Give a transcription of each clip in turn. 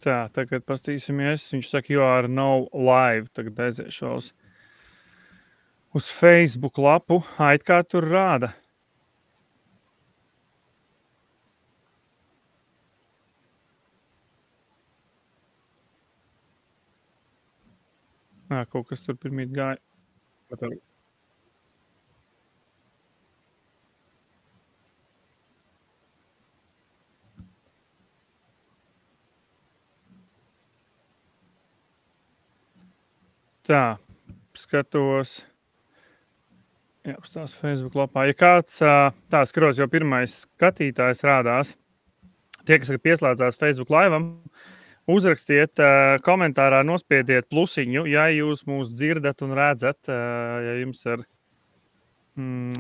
Tā, tagad pastīsimies. Viņš saka, you are no live. Tagad aiziešu uz Facebook lapu. It kā tur rāda. Kaut kas tur pirmīt gāja. Tā, skatos. Jā, uz tās Facebook lapā. Ja kāds tā skatos, jau pirmais skatītājs rādās, tie, kas pieslēdzās Facebook laivam, uzrakstiet komentārā, nospiediet plusiņu, ja jūs mūs dzirdat un redzat, ja jums ir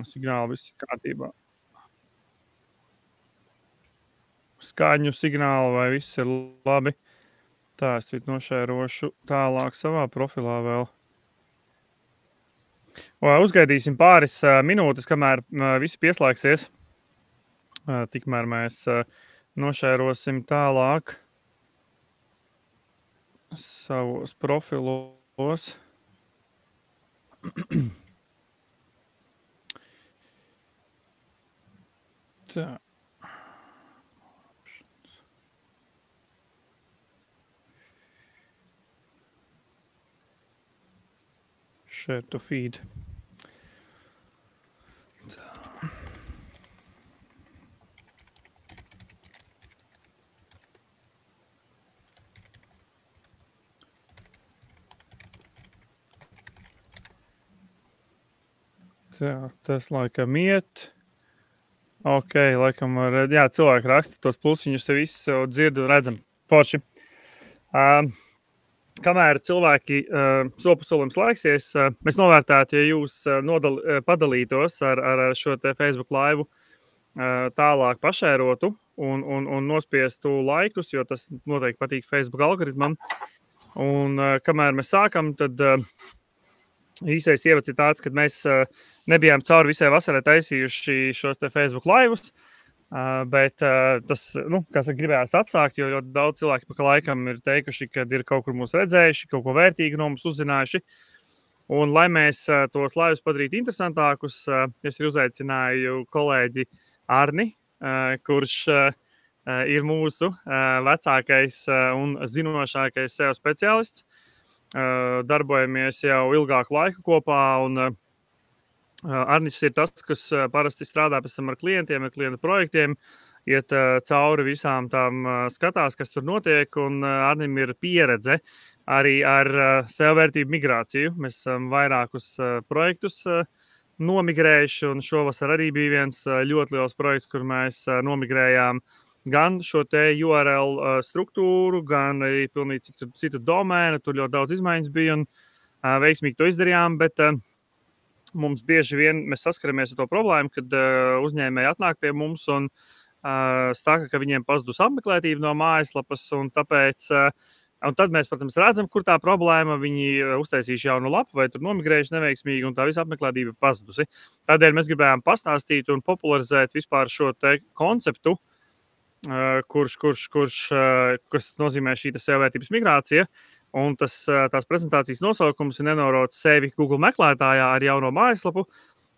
signāli viss kārtībā. Skaņu signāli vai viss ir labi. Tā, es tweet nošērošu tālāk savā profilā vēl. Uzgaidīsim pāris minūtes, kamēr visi pieslēgsies. Tikmēr mēs nošērosim tālāk savos profilos. Tā. Share to feed. Tā, tas laikam iet. Ok, laikam var, jā, cilvēki raksta tos plusiņus, te visu dzirdu un redzam. Forši. Kamēr cilvēki sopusolījums laiksies, mēs novērtētu, ja jūs padalītos ar šo te Facebook laivu, tālāk pašērotu un nospiestu laikus, jo tas noteikti patīk Facebook algoritmam. Un kamēr mēs sākam, tad īsais ievads ir tāds, ka mēs nebijām cauri visai vasarai taisījuši šos te Facebook laivus, bet tas, gribējās atsākt, jo ļoti daudz cilvēki pa laikam ir teikuši, ka ir kaut kur mūs redzējuši, kaut ko vērtīgu no mums uzzinājuši. Un, lai mēs tos laivus padarītu interesantākus, es uzaicināju kolēģi Arni, kurš ir mūsu vecākais un zinošākais SEO speciālists. Darbojamies jau ilgāku laiku kopā, un Arnis ir tas, kas parasti strādā pēc tam ar klientiem, ar klientu projektiem, iet cauri visām tām skatās, kas tur notiek, un Arnim ir pieredze arī ar SEO vērtību migrāciju. Mēs esam vairākus projektus nomigrējuši, un šovasar arī bija viens ļoti liels projekts, kur mēs nomigrējām gan šo te URL struktūru, gan arī pilnīgi citu domēnu. Tur ļoti daudz izmaiņas bija un veiksmīgi to izdarījām, bet mums bieži vien mēs saskaramies ar to problēmu, kad uzņēmēji atnāk pie mums un saka, ka viņiem pazudus apmeklētība no mājaslapas, un tāpēc, un tad mēs, protams, redzam, kur tā problēma, viņi uztaisījuši jaunu lapu vai tur nomigrējuši neveiksmīgi, un tā visa apmeklētība pazudusi. Tādēļ mēs gribējām pastāstīt un popularizēt vispār šo te konceptu, kas nozīmē šī SEO vērtības migrācija, un tās prezentācijas nosaukums ir nenorot sevi Google meklētājā ar jauno mājaslapu,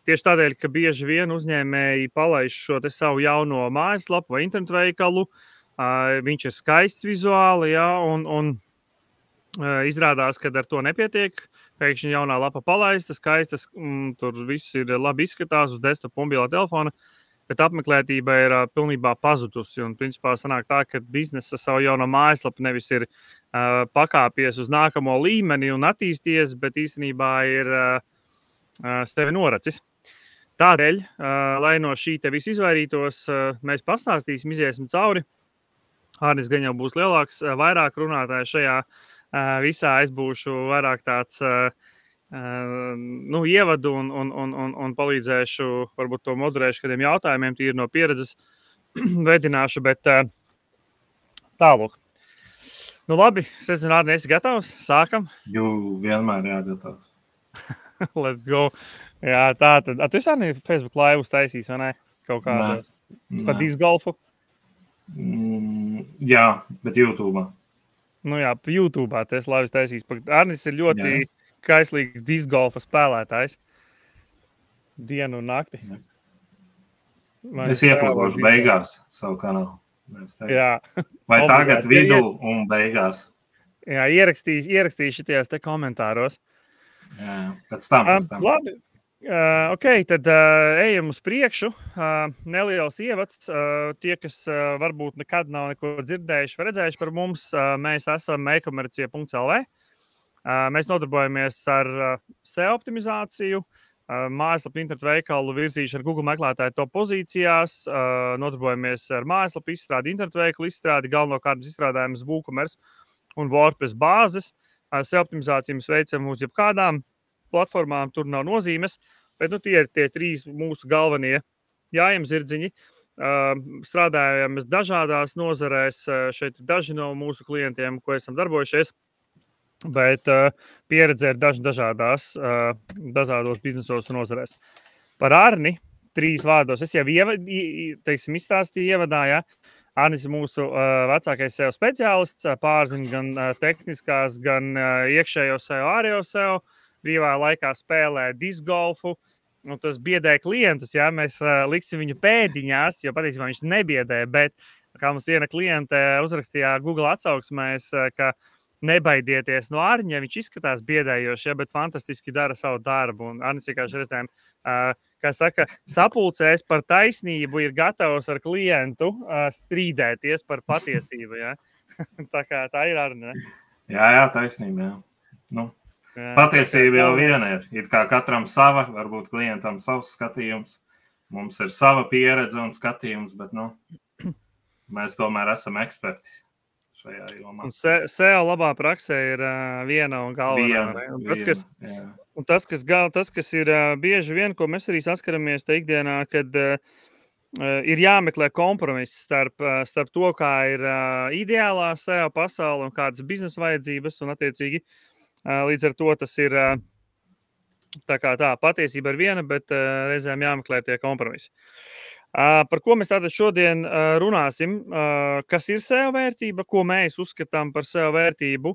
tieši tādēļ, ka bieži vien uzņēmēji palaiž šo te savu jauno mājaslapu vai internetu veikalu, viņš ir skaists vizuāli, jā, un izrādās, ka ar to nepietiek, pēkšņi jaunā lapa palaista, skaistas, tur viss ir labi izskatās uz desktop mobilā telefona, bet apmeklētība ir pilnībā pazudusi. Un, principā, sanāk tā, ka biznesa savu jauno mājaslapu nevis ir pakāpies uz nākamo līmeni un attīsties, bet īstenībā ir sevi noracis. Tādēļ, lai no šī te visu izvairītos, mēs pastāstīsim, iziesim cauri. Arnis gan jau būs lielāks, vairāk runātājs šajā visā. Es būšu vairāk tāds ievadu un palīdzēšu, varbūt to moderēšu kādiem jautājumiem, tīri no pieredzes veidināšu, bet tālūk. Nu labi, es nezinu, Arni, esi gatavs? Sākam? Jū, vienmēr jāgatavs. Let's go. Jā, tā tad. Tu esi arī Facebook live taisījis, vai ne? Kaut kādā. Pa disc golfu? Jā, bet YouTube'ā. Nu jā, YouTube'ā tas labi taisīs. Arnis ir ļoti kaislīgs discgolfa spēlētājs. Dienu un nakti. Es ieplūkošu beigās savu kanālu. Jā. Vai tagad vidū un beigās? Jā, ierakstīšu šitajās te komentāros. Jā, pēc tam. Labi. Ok, tad ejam uz priekšu. Neliels ievads. Tie, kas varbūt nekad nav neko dzirdējuši vai redzējuši par mums, mēs esam e-komercija.lv. Mēs nodarbojamies ar SEO optimizāciju, mājaslapu internetu veikalu virzīšanu Google meklētāju top pozīcijās, nodarbojamies ar mājaslapu izstrādi, internetu veikalu izstrādi, galvenokārt izstrādājumus WooCommerce un WordPress bāzes. SEO optimizāciju mēs veicam uz jebkādām platformām, tur nav nozīmes, bet tie ir tie 3 mūsu galvenie jājamzirdziņi. Strādājamies dažādās nozarēs, šeit ir daži no mūsu klientiem, ko esam darbojušies, bet pieredze ir dažādos biznesos un nozarēs. Par Arni 3 vārdos. Es jau izstāstīju ievadā, ja. Arnis ir mūsu vecākais SEO speciālists, pārzina gan tehniskās, gan iekšējo SEO, ārējo SEO. Brīvā laikā spēlē discgolfu. Tas biedē klientus, ja mēs liksim viņu pēdiņās, jo patiesībā viņš nebiedē, bet kā mums viena kliente uzrakstījā Google atsauksmēs, ka nebaidieties no Arņa, viņš izskatās biedējoši, ja, bet fantastiski dara savu darbu. Un Arnis vienkārši redzējām, kā saka, sapulcēs par taisnību ir gatavs ar klientu strīdēties par patiesību. Ja? Tā ir Arne. Jā, taisnība. Jā. Nu. Patiesība jau viena ir. It kā katram sava, varbūt klientam savs skatījums. Mums ir sava pieredze un skatījums, bet mēs tomēr esam eksperti šajā jomā. Un SEO labā praksē ir viena un galvenā. Tas, kas ir bieži vien, ko mēs arī saskaramies te ikdienā, kad ir jāmeklē kompromiss starp to, kā ir ideālā SEO pasaule un kādas biznesa vajadzības un attiecīgi līdz ar to tas ir tā patiesība ir viena, bet reizēm jāmeklē tie kompromisi. Par ko mēs tātad šodien runāsim? Kas ir SEO vērtība? Ko mēs uzskatām par SEO vērtību?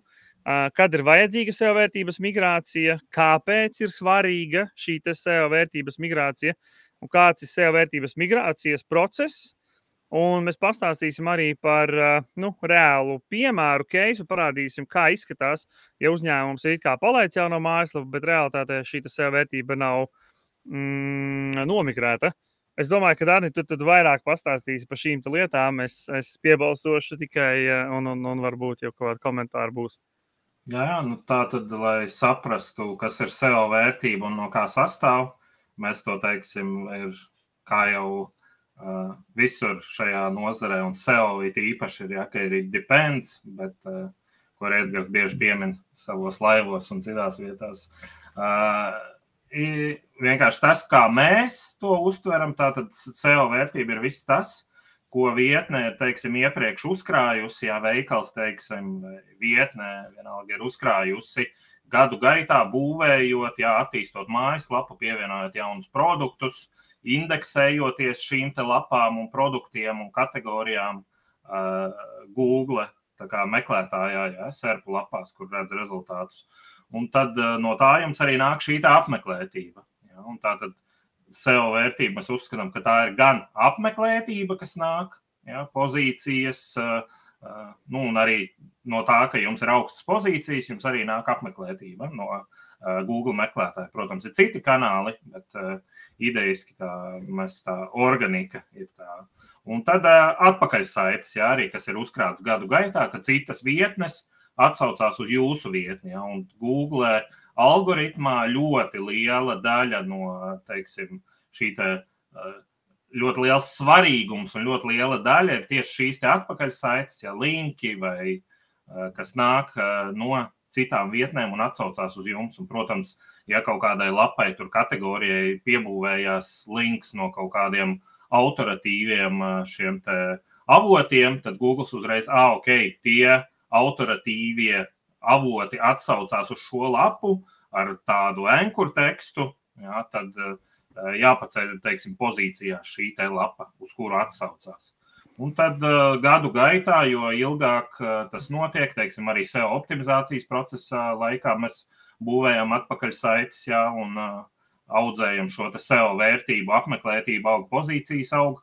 Kad ir vajadzīga SEO vērtības migrācija? Kāpēc ir svarīga šī SEO vērtības migrācija? Un kāds ir SEO vērtības migrācijas process? Un mēs pastāstīsim arī par reālu piemēru, keisu, parādīsim, kā izskatās, ja uzņēmums ir kā palaids jau no mājaslapu, bet realitātē šī SEO vērtība nav nomigrēta. Es domāju, ka Arni, tu tad vairāk pastāstīsi par šīm lietām. Es piebalsošu tikai, un varbūt jau kaut kādi komentāri būs. Jā, tā tad, lai saprastu, kas ir SEO vērtība un no kā sastāv, mēs to teiksim, ir kā jau visur šajā nozarē, un SEO īpaši ir, ka ir depends, bet ko Edgars bieži piemin savos laivos un citās vietās. Vienkārši tas, kā mēs to uztveram, tātad SEO vērtība ir viss tas, ko vietne ir, teiksim, iepriekš uzkrājusi, ja veikals, teiksim, vietne vienalga ir uzkrājusi gadu gaitā, būvējot, attīstot mājaslapu, pievienojot jaunus produktus, indeksējoties šīm te lapām un produktiem un kategorijām Google meklētājā, SERP lapās, kur redz rezultātus. Un tad no tā jums arī nāk šī tā apmeklētība. Ja? Un tā tad SEO vērtība mēs uzskatām, ka tā ir gan apmeklētība, kas nāk, pozīcijas, un arī no tā, ka jums ir augstas pozīcijas, jums arī nāk apmeklētība no Google meklētāja. Protams, ir citi kanāli, bet idejiski tā organika ir tā. Un tad atpakaļsaites, arī, kas ir uzkrāts gadu gaitā, ka citas vietnes atsaucās uz jūsu vietni. Un Google algoritmā ļoti liela daļa no, teiksim, šī te ļoti liels svarīgums un ļoti liela daļa ir tieši šīs te atpakaļsaites, linki vai kas nāk no citām vietnēm un atsaucās uz jums. Un, protams, ja kaut kādai lapai tur kategorijai piebūvējās links no kaut kādiem autoratīviem šiem te avotiem, tad Google uzreiz, tie autoratīvie avoti atsaucās uz šo lapu ar tādu anchor tekstu, tad jāpaceļ, teiksim, pozīcijās šī te lapa, uz kuru atsaucās. Un tad gadu gaitā, jo ilgāk tas notiek, teiksim, arī SEO optimizācijas procesā laikā mēs būvējam atpakaļ saites, jā, un audzējam šo te SEO vērtību, apmeklētību, aug pozīcijas aug.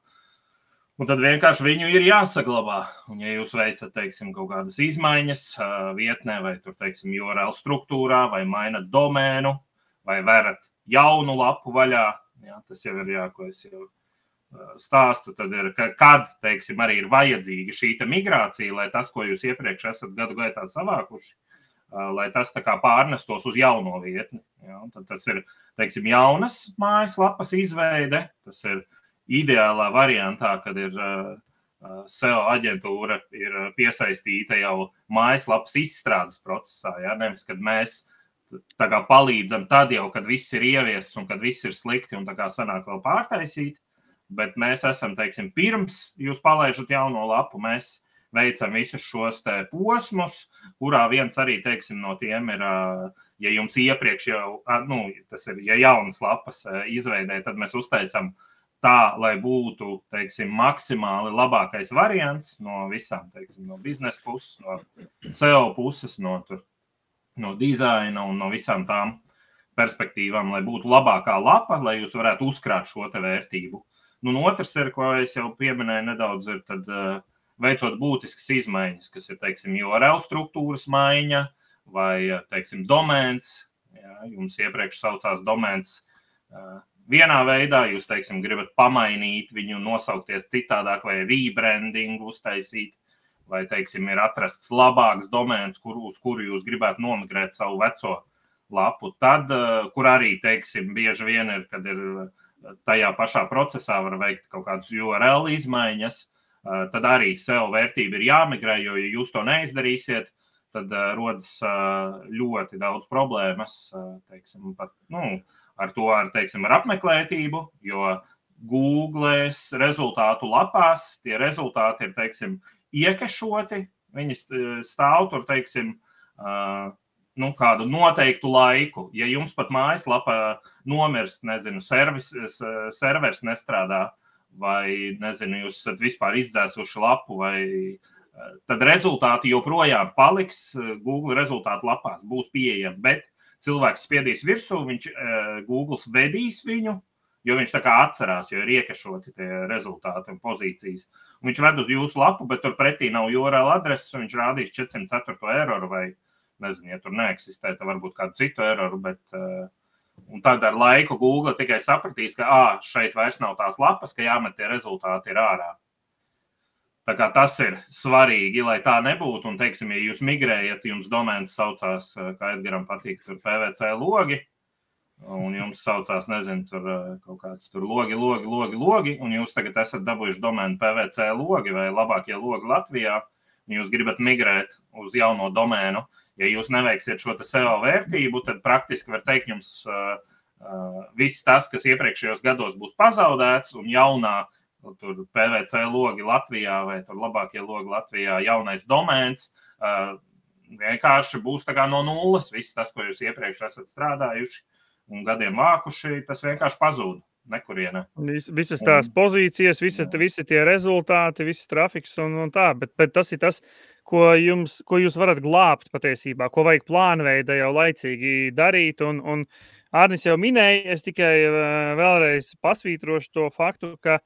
Un tad vienkārši viņu ir jāsaglabā. Un ja jūs veicat, teiksim, kaut kādas izmaiņas vietnē vai tur, teiksim, URL struktūrā vai mainat domēnu vai verat jaunu lapu vaļā, jā, tas jau ir ko es jau stāstu, tad ir, kad, teiksim, arī ir vajadzīga šī migrācija, lai tas, ko jūs iepriekš esat gadu gaitā savākuši, lai tas tā kā pārnestos uz jauno vietni. Ja? Tad tas ir, teiksim, jaunas mājaslapas izveide, tas ir ideālā variantā, kad ir SEO aģentūra ir piesaistīta jau mājaslapas izstrādes procesā, ja? Nevis, kad mēs tā kā palīdzam tad jau, kad viss ir ieviests un kad viss ir slikti un tā kā sanāk vēl pārtaisīt. Bet mēs esam, teiksim, pirms jūs palaižat jauno lapu, mēs veicam visus šos te posmus, kurā viens arī, teiksim, no tiem ir, ja jums iepriekš jau, tas ir, ja jaunas lapas izveidē, tad mēs uztaisam tā, lai būtu, teiksim, maksimāli labākais variants no visām, teiksim, no biznesa puses, no SEO puses, no dizaina un no visām tām perspektīvām, lai būtu labākā lapa, lai jūs varētu uzkrāt šo te vērtību. Un otrs ir, ko es jau pieminēju nedaudz, ir tad veicot būtiskas izmaiņas, kas ir, teiksim, URL struktūras maiņa vai, teiksim, domēns. Jā, jums iepriekš saucās domēns vienā veidā, jūs, teiksim, gribat pamainīt viņu, nosaukties citādāk vai rebranding uztaisīt, vai, teiksim, ir atrasts labāks domēns, uz kuru jūs gribētu nomigrēt savu veco lapu. Tad, kur arī, teiksim, bieži vien ir, kad ir tajā pašā procesā var veikt kaut kādas URL izmaiņas, tad arī SEO vērtība ir jāmigrē, jo, ja jūs to neizdarīsiet, tad rodas ļoti daudz problēmas, teiksim, pat, ar to, teiksim, ar apmeklētību, jo Googles rezultātu lapās tie rezultāti ir, teiksim, iekešoti, viņi stāv tur, teiksim, kādu noteiktu laiku. Ja jums pat mājaslapā nomirst, nezinu, servers nestrādā, vai, nezinu, jūs esat vispār izdzēsuši lapu, vai tad rezultāti joprojām paliks Google rezultātu lapās, būs pieejami, bet cilvēks spiedīs virsū, Google vedīs viņu, jo viņš tā kā atcerās, jo ir iekešoti tie rezultāti un pozīcijas. Un viņš ved uz jūsu lapu, bet tur pretī nav URL adreses, un viņš rādīs 404 eroru vai nezinu, ja tur neeksistē, tad varbūt kādu citu eroru, bet un tad ar laiku Google tikai sapratīs, ka šeit vairs nav tās lapas, ka jāmet tie rezultāti ir ārā. Tā kā tas ir svarīgi, lai tā nebūtu, un, teiksim, ja jūs migrējat, jums domēns saucās, kā Edgaram patīk, tur PVC logi, un jums saucās, nezinu, tur kaut kāds tur logi, un jūs tagad esat dabūjuši domēnu PVC logi vai labākie logi Latvijā, un jūs gribat migrēt uz jauno domēnu. Ja jūs neveiksiet šo SEO vērtību, tad praktiski var teikt jums viss tas, kas iepriekšējos gados būs pazaudēts, un jaunā tur PVC logi Latvijā vai tur labākie logi Latvijā jaunais domēns vienkārši būs tā kā no nulles. Viss tas, ko jūs iepriekš esat strādājuši un gadiem vākuši, tas vienkārši pazūd. Nekurienē. Visas tās pozīcijas, visi tie rezultāti, viss trafiks un tā, bet tas ir tas, ko jūs varat glābt patiesībā, ko vajag plānveida jau laicīgi darīt, un Arnis jau minēja, es tikai vēlreiz pasvītrošu to faktu, ka,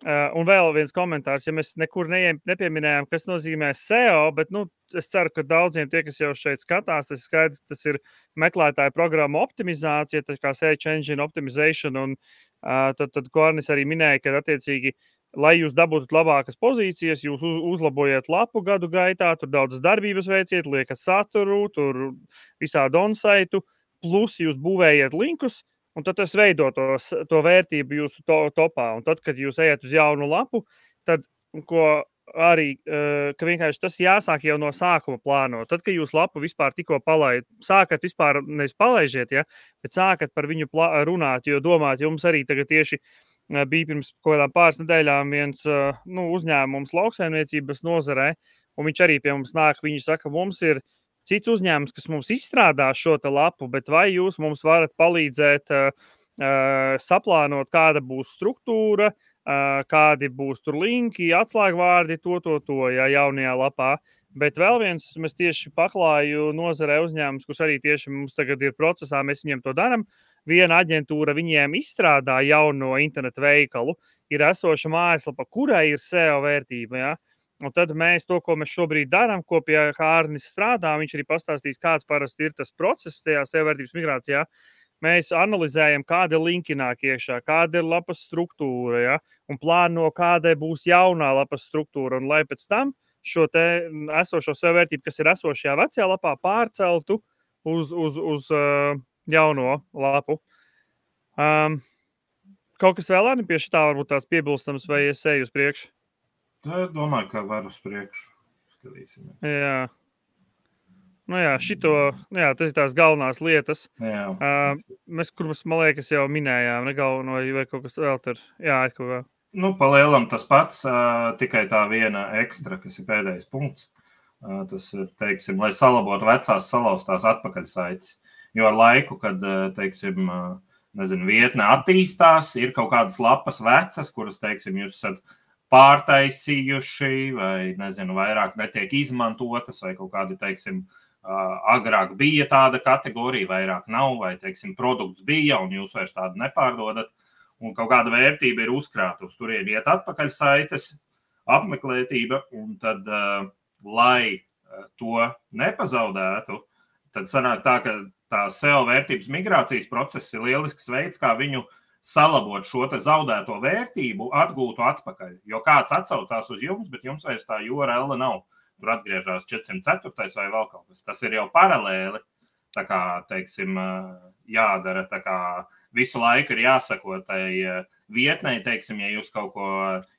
un vēl viens komentārs, ja mēs nekur nepieminējām, kas nozīmē SEO, bet, es ceru, ka daudziem tie, kas jau šeit skatās, tas skaidrs, tas ir meklētāju programmu optimizācija, tā kā Search Engine Optimization, un tad ko Arnis arī minēja, ka attiecīgi, lai jūs dabūtu labākas pozīcijas, jūs uzlabojat lapu gadu gaitā, tur daudzas darbības veiciet, liekat saturu, tur visādu on-saitu, plus jūs būvējat linkus, un tad tas veido to vērtību jūsu topā. Un tad, kad jūs ejat uz jaunu lapu, tad, ko arī, ka vienkārši tas jāsāk jau no sākuma plānot. Tad, kad jūs lapu vispār tikko sākat vispār, nevis palaižiet, ja, bet sākat par viņu runāt, jo domāt, jums arī tagad tieši bija pirms kaut kādām pāris nedēļām viens uzņēmums lauksaimniecības nozarē, un viņš arī pie mums nāk, viņi saka, mums ir cits uzņēmums, kas mums izstrādā šo te lapu, bet vai jūs mums varat palīdzēt saplānot, kāda būs struktūra, kādi būs tur linki, atslēgvārdi, to ja, jaunajā lapā. Bet vēl viens, mēs tieši paklāju nozarē uzņēmums, kurš arī tieši mums tagad ir procesā, mēs viņiem to darām. Viena aģentūra viņiem izstrādā jauno internetu veikalu, ir esoša mājaslapa, kurai ir SEO vērtība. Ja? Un tad mēs to, ko mēs šobrīd darām, ko pie Hārnis strādā, viņš arī pastāstīs, kāds parasti ir tas process tajā SEO vērtības migrācijā. Mēs analizējam, kāda linki nāk iekšā, kāda ir lapas struktūra, ja? Un plāno, kāda būs jaunā lapas struktūra. Un lai pēc tam šo te esošo SEO vērtību, kas ir esošajā vecajā lapā, pārceltu uz jauno lapu. Kaut kas vēl arī pie šitā varbūt tāds piebilstams, vai es eju uz priekšu? Domāju, ka var uz priekšu. Skatīsimies. Jā. Nu jā, tas ir tās galvenās lietas. Jā. Mēs, kuras, man liekas, jau minējām, negalveno, vai kaut kas vēl tur. Jā, kaut kā. Nu, palielam tas pats, tikai tā viena ekstra, kas ir pēdējais punkts. Tas ir, teiksim, lai salabotu vecās salauztās atpakaļsaites. Jo ar laiku, kad, teiksim, vietne attīstās, ir kaut kādas lapas vecas, kuras, teiksim, jūs esat pārtaisījuši vai, vairāk netiek izmantotas vai kaut kādi, teiksim, agrāk bija tāda kategorija, vairāk nav, vai, teiksim, produkts bija un jūs vairs tādu nepārdodat. Un kaut kāda vērtība ir uzkrāta uz turien iet atpakaļ saites, apmeklētība, un tad, lai to nepazaudētu, tad sanāk tā, ka tā SEO vērtības migrācijas process ir lielisks veids, kā viņu salabot šo te zaudēto vērtību, atgūtu atpakaļ. Jo kāds atsaucās uz jums, bet jums vairs tā URL nav. Tur atgriežās 404. vai vēl kaut kas. Tas ir jau paralēli. Tā kā, teiksim, jādara, tā kā visu laiku ir jāsako tai vietnei, teiksim, ja jūs kaut ko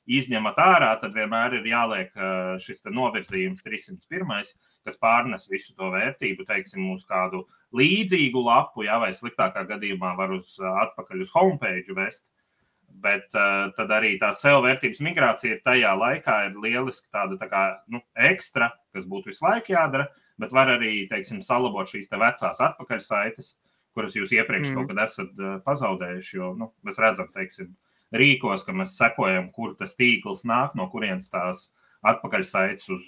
izņemat ārā, tad vienmēr ir jāliek šis novirzījums 301, kas pārnes visu to vērtību, teiksim, uz kādu līdzīgu lapu, ja, vai sliktākā gadījumā var atpakaļ uz homepage vest. Bet tad arī tā SEO vērtības migrācija ir tajā laikā ir lieliski tāda tā kā, ekstra, kas būtu visu laiku jādara, bet var arī, teiksim, salabot šīs te vecās atpakaļsaites, kuras jūs iepriekš kaut kad esat pazaudējuši, jo, mēs redzam, teiksim, rīkos, ka mēs sekojam, kur tas tīkls nāk, no kurienes tās atpakaļsaites uz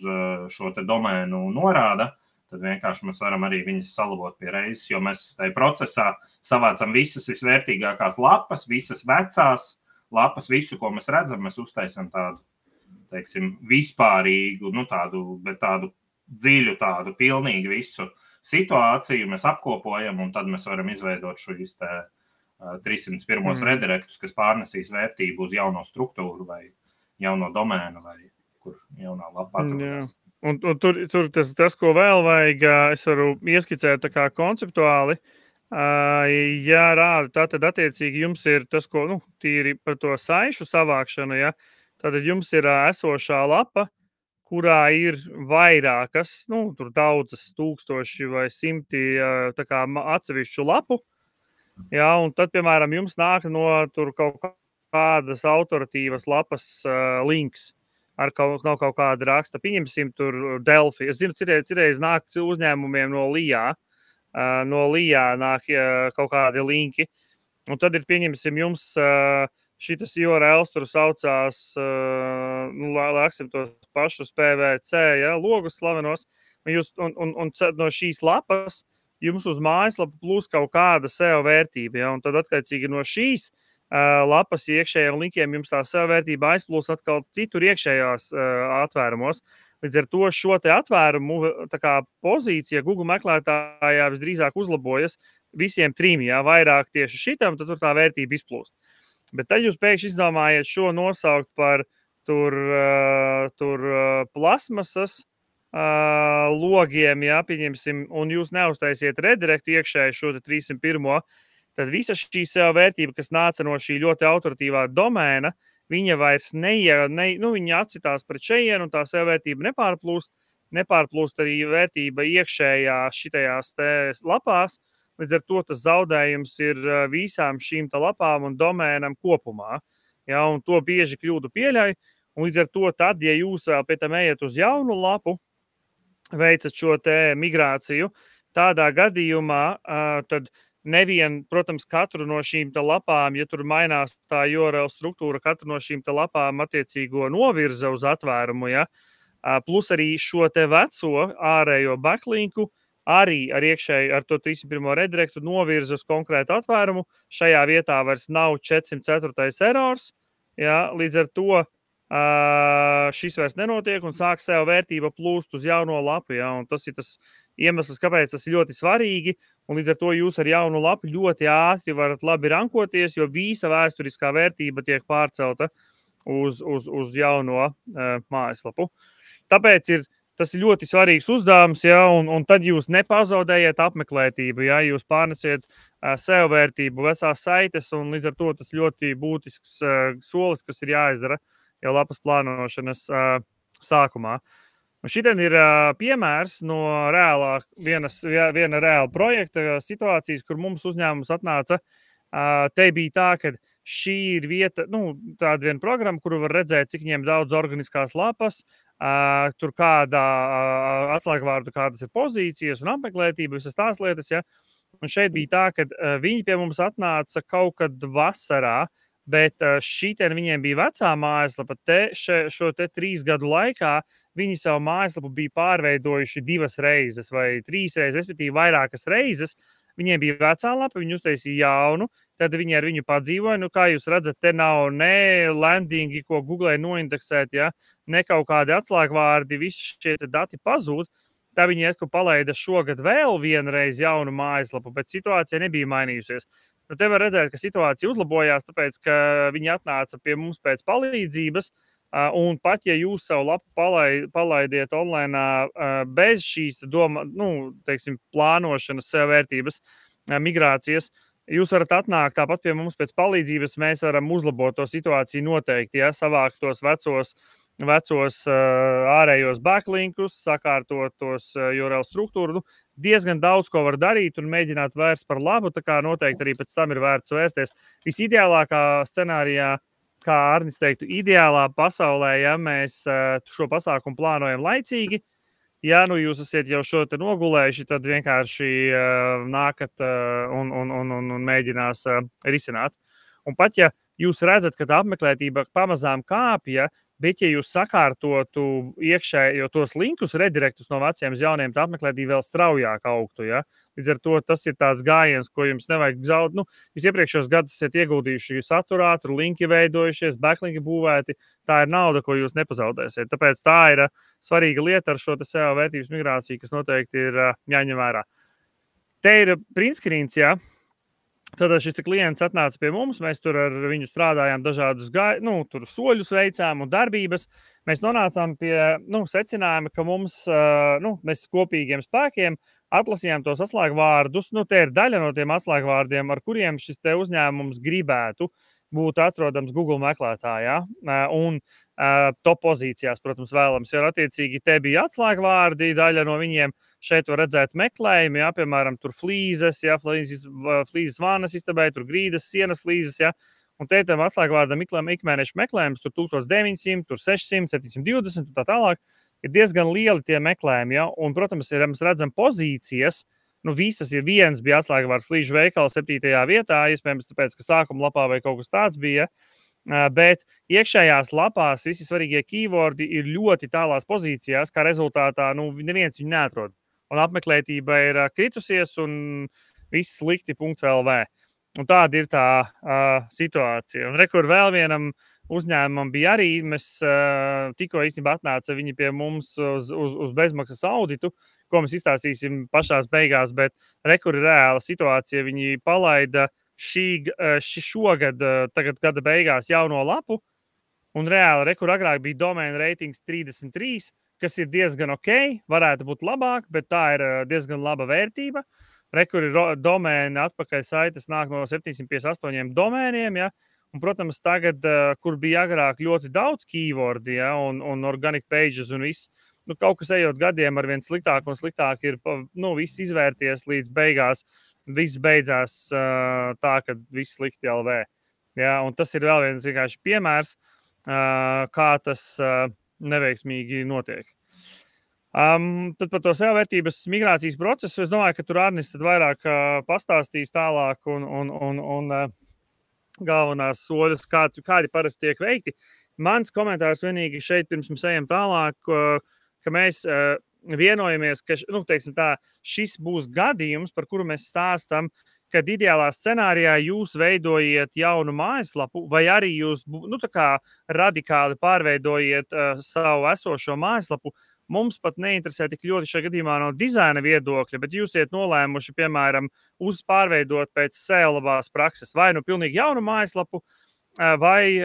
šo te domēnu norāda, tad vienkārši mēs varam arī viņas salabot pie reizes, jo mēs tajā procesā savācam visas visvērtīgākās lapas, visas vecās lapas, visu, ko mēs redzam, mēs uztaisam tādu, teiksim, vispārīgu, tādu dziļu, tādu pilnīgi visu situāciju, mēs apkopojam, un tad mēs varam izveidot šīs 301 redirektus, kas pārnesīs vērtību uz jauno struktūru vai jauno domēnu vai kur jaunā lapa atrodās. Un tur tas, ko vēl vajag, es varu ieskicēt tā kā konceptuāli, ja rāda, tātad attiecīgi jums ir tas, ko, tīri par to saišu savākšanu, ja, tātad jums ir esošā lapa, kurā ir vairākas, tur daudzas tūkstoši vai simti tā kā atsevišķu lapu, ja, un tad, piemēram, jums nāk no tur kaut kādas autoritīvas lapas links, ar kaut kāda raksta, pieņemsim tur Delfi. Es zinu, citreiz nāk uzņēmumiem no Lijā nāk kaut kādi linki, un tad ir, pieņemsim, jums šitas URLs tur saucās, lāksim tos pašus PVC, ja, logus slavenos, un no šīs lapas jums uz mājaslapu plus kaut kāda SEO vērtība, ja, un tad attiecīgi no šīs lapas iekšējiem linkiem jums tā SEO vērtība aizplūst atkal citur iekšējās atvērumos. Līdz ar to šo te atvērumu tā kā pozīcija Google meklētājā visdrīzāk uzlabojas visiem trim, ja vairāk tieši šitam, tad tur tā vērtība izplūst. Bet tad jūs pēkšņi izdomājat šo nosaukt par tur plasmasas logiem, ja, pieņemsim, un jūs neuztaisiet redirektu iekšēju šo te 301. Tad visa šī SEO vērtība, kas nāca no šī ļoti autoritīvā domēna, viņa vairs viņa atcitās pret šejienu, un tā SEO vērtība nepārplūst arī vērtība iekšējā šitajās te lapās. Līdz ar to tas zaudējums ir visām šīm te lapām un domēnam kopumā. Ja, un to bieži kļūdu pieļauj. Un līdz ar to tad, ja jūs vēl pie tam ejat uz jaunu lapu, veicat šo te migrāciju, tādā gadījumā tad nevien, protams, katru no šīm lapām, ja tur mainās tā URL struktūra, katru no šīm lapām attiecīgo novirza uz atvērumu, ja, plus arī šo te veco ārējo backlinku arī ar iekšēju, ar to 31. redirektu novirza uz konkrētu atvērumu. Šajā vietā vairs nav 404. erors, ja, līdz ar to šis vairs nenotiek un sāk SEO vērtība plūst uz jauno lapu. Ja, un tas ir tas iemesls, kāpēc tas ir ļoti svarīgi. Un līdz ar to jūs ar jaunu lapu ļoti ātri varat labi rankoties, jo visa vēsturiskā vērtība tiek pārcelta uz jauno mājaslapu. Tāpēc tas ir ļoti svarīgs uzdevums, ja, un tad jūs nepazaudējat apmeklētību, ja jūs pārnesiet SEO vērtību vecās saites, un līdz ar to tas ļoti būtisks solis, kas ir jāizdara jau lapas plānošanas sākumā. Un šitien ir piemērs no viena reāla projekta situācijas, kur mums uzņēmums atnāca. Te bija tā, ka šī ir vieta, tāda viena programma, kuru var redzēt, cik viņiem daudz organiskās lapas, tur kāda atslēgvārdu, kādas ir pozīcijas un apmeklētība, visas tās lietas. Ja? Un šeit bija tā, ka viņi pie mums atnāca kaut kad vasarā, bet šitien viņiem bija vecā mājaslapa. Šo 3 gadu laikā viņi savu mājaslapu bija pārveidojuši 2 reizes vai 3 reizes, respektīvi vairākas reizes. Viņiem bija vecā lapa, viņi uztaisīja jaunu, tad viņi ar viņu padzīvoja. Kā jūs redzat, te nav ne landingi, ko Google noindeksēt, ja? Ne kaut kādi atslēgvārdi, visi šie dati pazūd. Tā viņi atkal palaida šogad vēl vienreiz jaunu mājaslapu, bet situācija nebija mainījusies. Te var redzēt, ka situācija uzlabojās, tāpēc, ka viņi atnāca pie mums pēc palīdzības, un pat, ja jūs savu lapu palaidiet online bez šīs plānošanas SEO vērtības, migrācijas, jūs varat atnākt tāpat pie mums pēc palīdzības, mēs varam uzlabot to situāciju noteikti, ja, savākt tos vecos ārējos backlinkus, sakārtot tos URL struktūru. Diezgan daudz ko var darīt un mēģināt vērst par labu, tā kā noteikti arī pēc tam ir vērts vērsties. Visideālākā scenārijā, kā Arnis teiktu, ideālā pasaulē, ja mēs šo pasākumu plānojam laicīgi, ja jūs esat jau šo te nogulējuši, tad vienkārši nākat un mēģinās risināt. Un pat, ja jūs redzat, ka tā apmeklētība pamazām kāpja, bet, ja jūs sakārtotu iekšējo tos linkus, redirektus no veciem uz jauniem, tā apmeklētība vēl straujāk augtu. Ja? Līdz ar to tas ir tāds gājiens, ko jums nevajag zaudēt. Jūs iepriekšējos gadus esat ieguldījuši saturā, tur linki veidojušies, backlinki būvēti. Tā ir nauda, ko jūs nepazaudēsiet. Tāpēc tā ir svarīga lieta ar šo SEO vērtības migrāciju, kas noteikti ir jāņem vērā. Te ir printscreens, ja? Tad šis klients atnāca pie mums, mēs tur ar viņu strādājām dažādus soļus veicām un darbības. Mēs nonācām pie secinājuma, ka mēs kopīgiem spēkiem atlasījām tos atslēgvārdus. Te ir daļa no tiem atslēgvārdiem, ar kuriem šis te uzņēmums gribētu būt atrodams Google meklētājā un top pozīcijās, protams, vēlams. Jo attiecīgi te bija atslēgvārdi, daļa no viņiem šeit var redzēt meklējumi, ja, piemēram, tur flīzes, ja, flīzes vānas istabē, tur grīdas, sienas flīzes, ja, un te tam atslēgvārdam ikmēneša meklējums, tur 1900, tur 600, 720 un tā tālāk, ir diezgan lieli tie meklējumi, ja, un, protams, ja mēs redzam pozīcijas, visas ir viens bija atslēgvārds flīžu veikals 7. vietā, iespējams, tāpēc, ka sākuma lapā vai kaut kas tāds bija, bet iekšējās lapās visi svarīgie keywordi ir ļoti tālās pozīcijās, kā rezultātā neviens viņu neatrod. Un apmeklētība ir kritusies un viss slikti.lv. Un tāda ir tā situācija. Un rekur vēl vienam uzņēmumam bija arī, mēs tikko īstenībā atnāca viņi pie mums uz bezmaksas auditu, ko mēs izstāstīsim pašās beigās, bet rekur ir reāla situācija. Viņi palaida šogad, tagad gada beigās jauno lapu, un reāli rekur agrāk bija domēna reitings 33, kas ir diezgan ok, varētu būt labāk, bet tā ir diezgan laba vērtība. Rekur ir domēna atpakaļ saites nāk no 758 domēniem, ja, un, protams, tagad, kur bija agrāk ļoti daudz keywordi, ja, un organic pages un viss, kaut kas ejot gadiem ar vien sliktāk un sliktāk ir viss izvērties līdz beigās. Viss beidzās tā, ka viss slikti LV. Ja, un tas ir vēl viens vienkārši piemērs, kā tas neveiksmīgi notiek. Tad par to SEO-vērtības migrācijas procesu es domāju, ka tur Arnis tad vairāk pastāstīs tālāk un galvenās soļus, kādi parasti tiek veikti. Mans komentārs vienīgi šeit, pirms mēs ejam tālāk, ka mēs vienojamies, ka šis būs gadījums, par kuru mēs stāstam, kad ideālā scenārijā jūs veidojat jaunu mājaslapu, vai arī jūs radikāli pārveidojiet savu esošo mājaslapu. Mums pat neinteresē tik ļoti šajā gadījumā no dizaina viedokļa, bet jūs iet nolēmuši, piemēram, pārveidot pēc SEO labās prakses vai nu pilnīgi jaunu mājaslapu, vai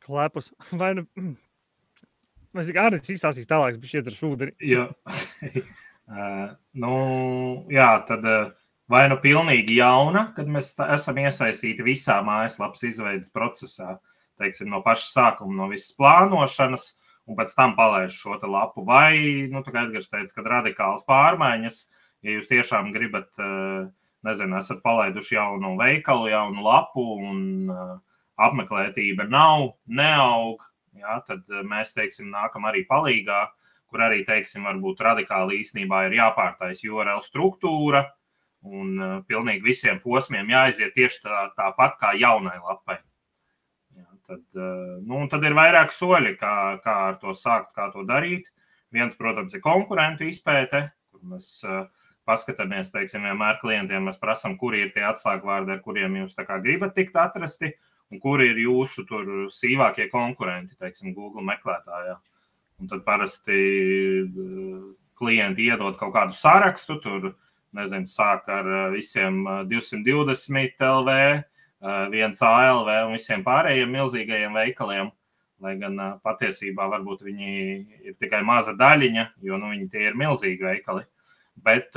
klepus, vai nu... Es tikai Arnis izstāstīs tālāk, bet iedzer ūdeni. Tad vai nu pilnīgi jauna, kad mēs esam iesaistīti visā mājaslapas izveidas procesā, teiksim, no paša sākuma, no visas plānošanas, un pēc tam palaiž šo te lapu. Vai, kā Edgars teica, kad radikāls pārmaiņas, ja jūs tiešām gribat, esat palaiduši jaunu veikalu, jaunu lapu, un apmeklētība neaug, tad mēs, teiksim, nākam arī palīgā, kur arī, teiksim, varbūt radikāli īstenībā ir jāpārtais URL struktūra, un pilnīgi visiem posmiem jāaiziet tieši tāpat kā jaunai lapai. Tad ir vairāk soļi, kā ar to sākt, kā to darīt. Viens, protams, ir konkurentu izpēte, kur mēs paskatāmies, teiksim, vienmēr klientiem mēs prasam, kuri ir tie atslēgvārdi, ar kuriem jūs gribat tikt atrasti, un kuri ir jūsu tur sīvākie konkurenti, teiksim, Google meklētājā. Un tad parasti klienti iedod kaut kādu sarakstu, tur, sāk ar visiem 220 LV, 1 ALV un visiem pārējiem milzīgajiem veikaliem, lai gan patiesībā varbūt viņi ir tikai maza daļiņa, jo viņi tie ir milzīgi veikali. Bet,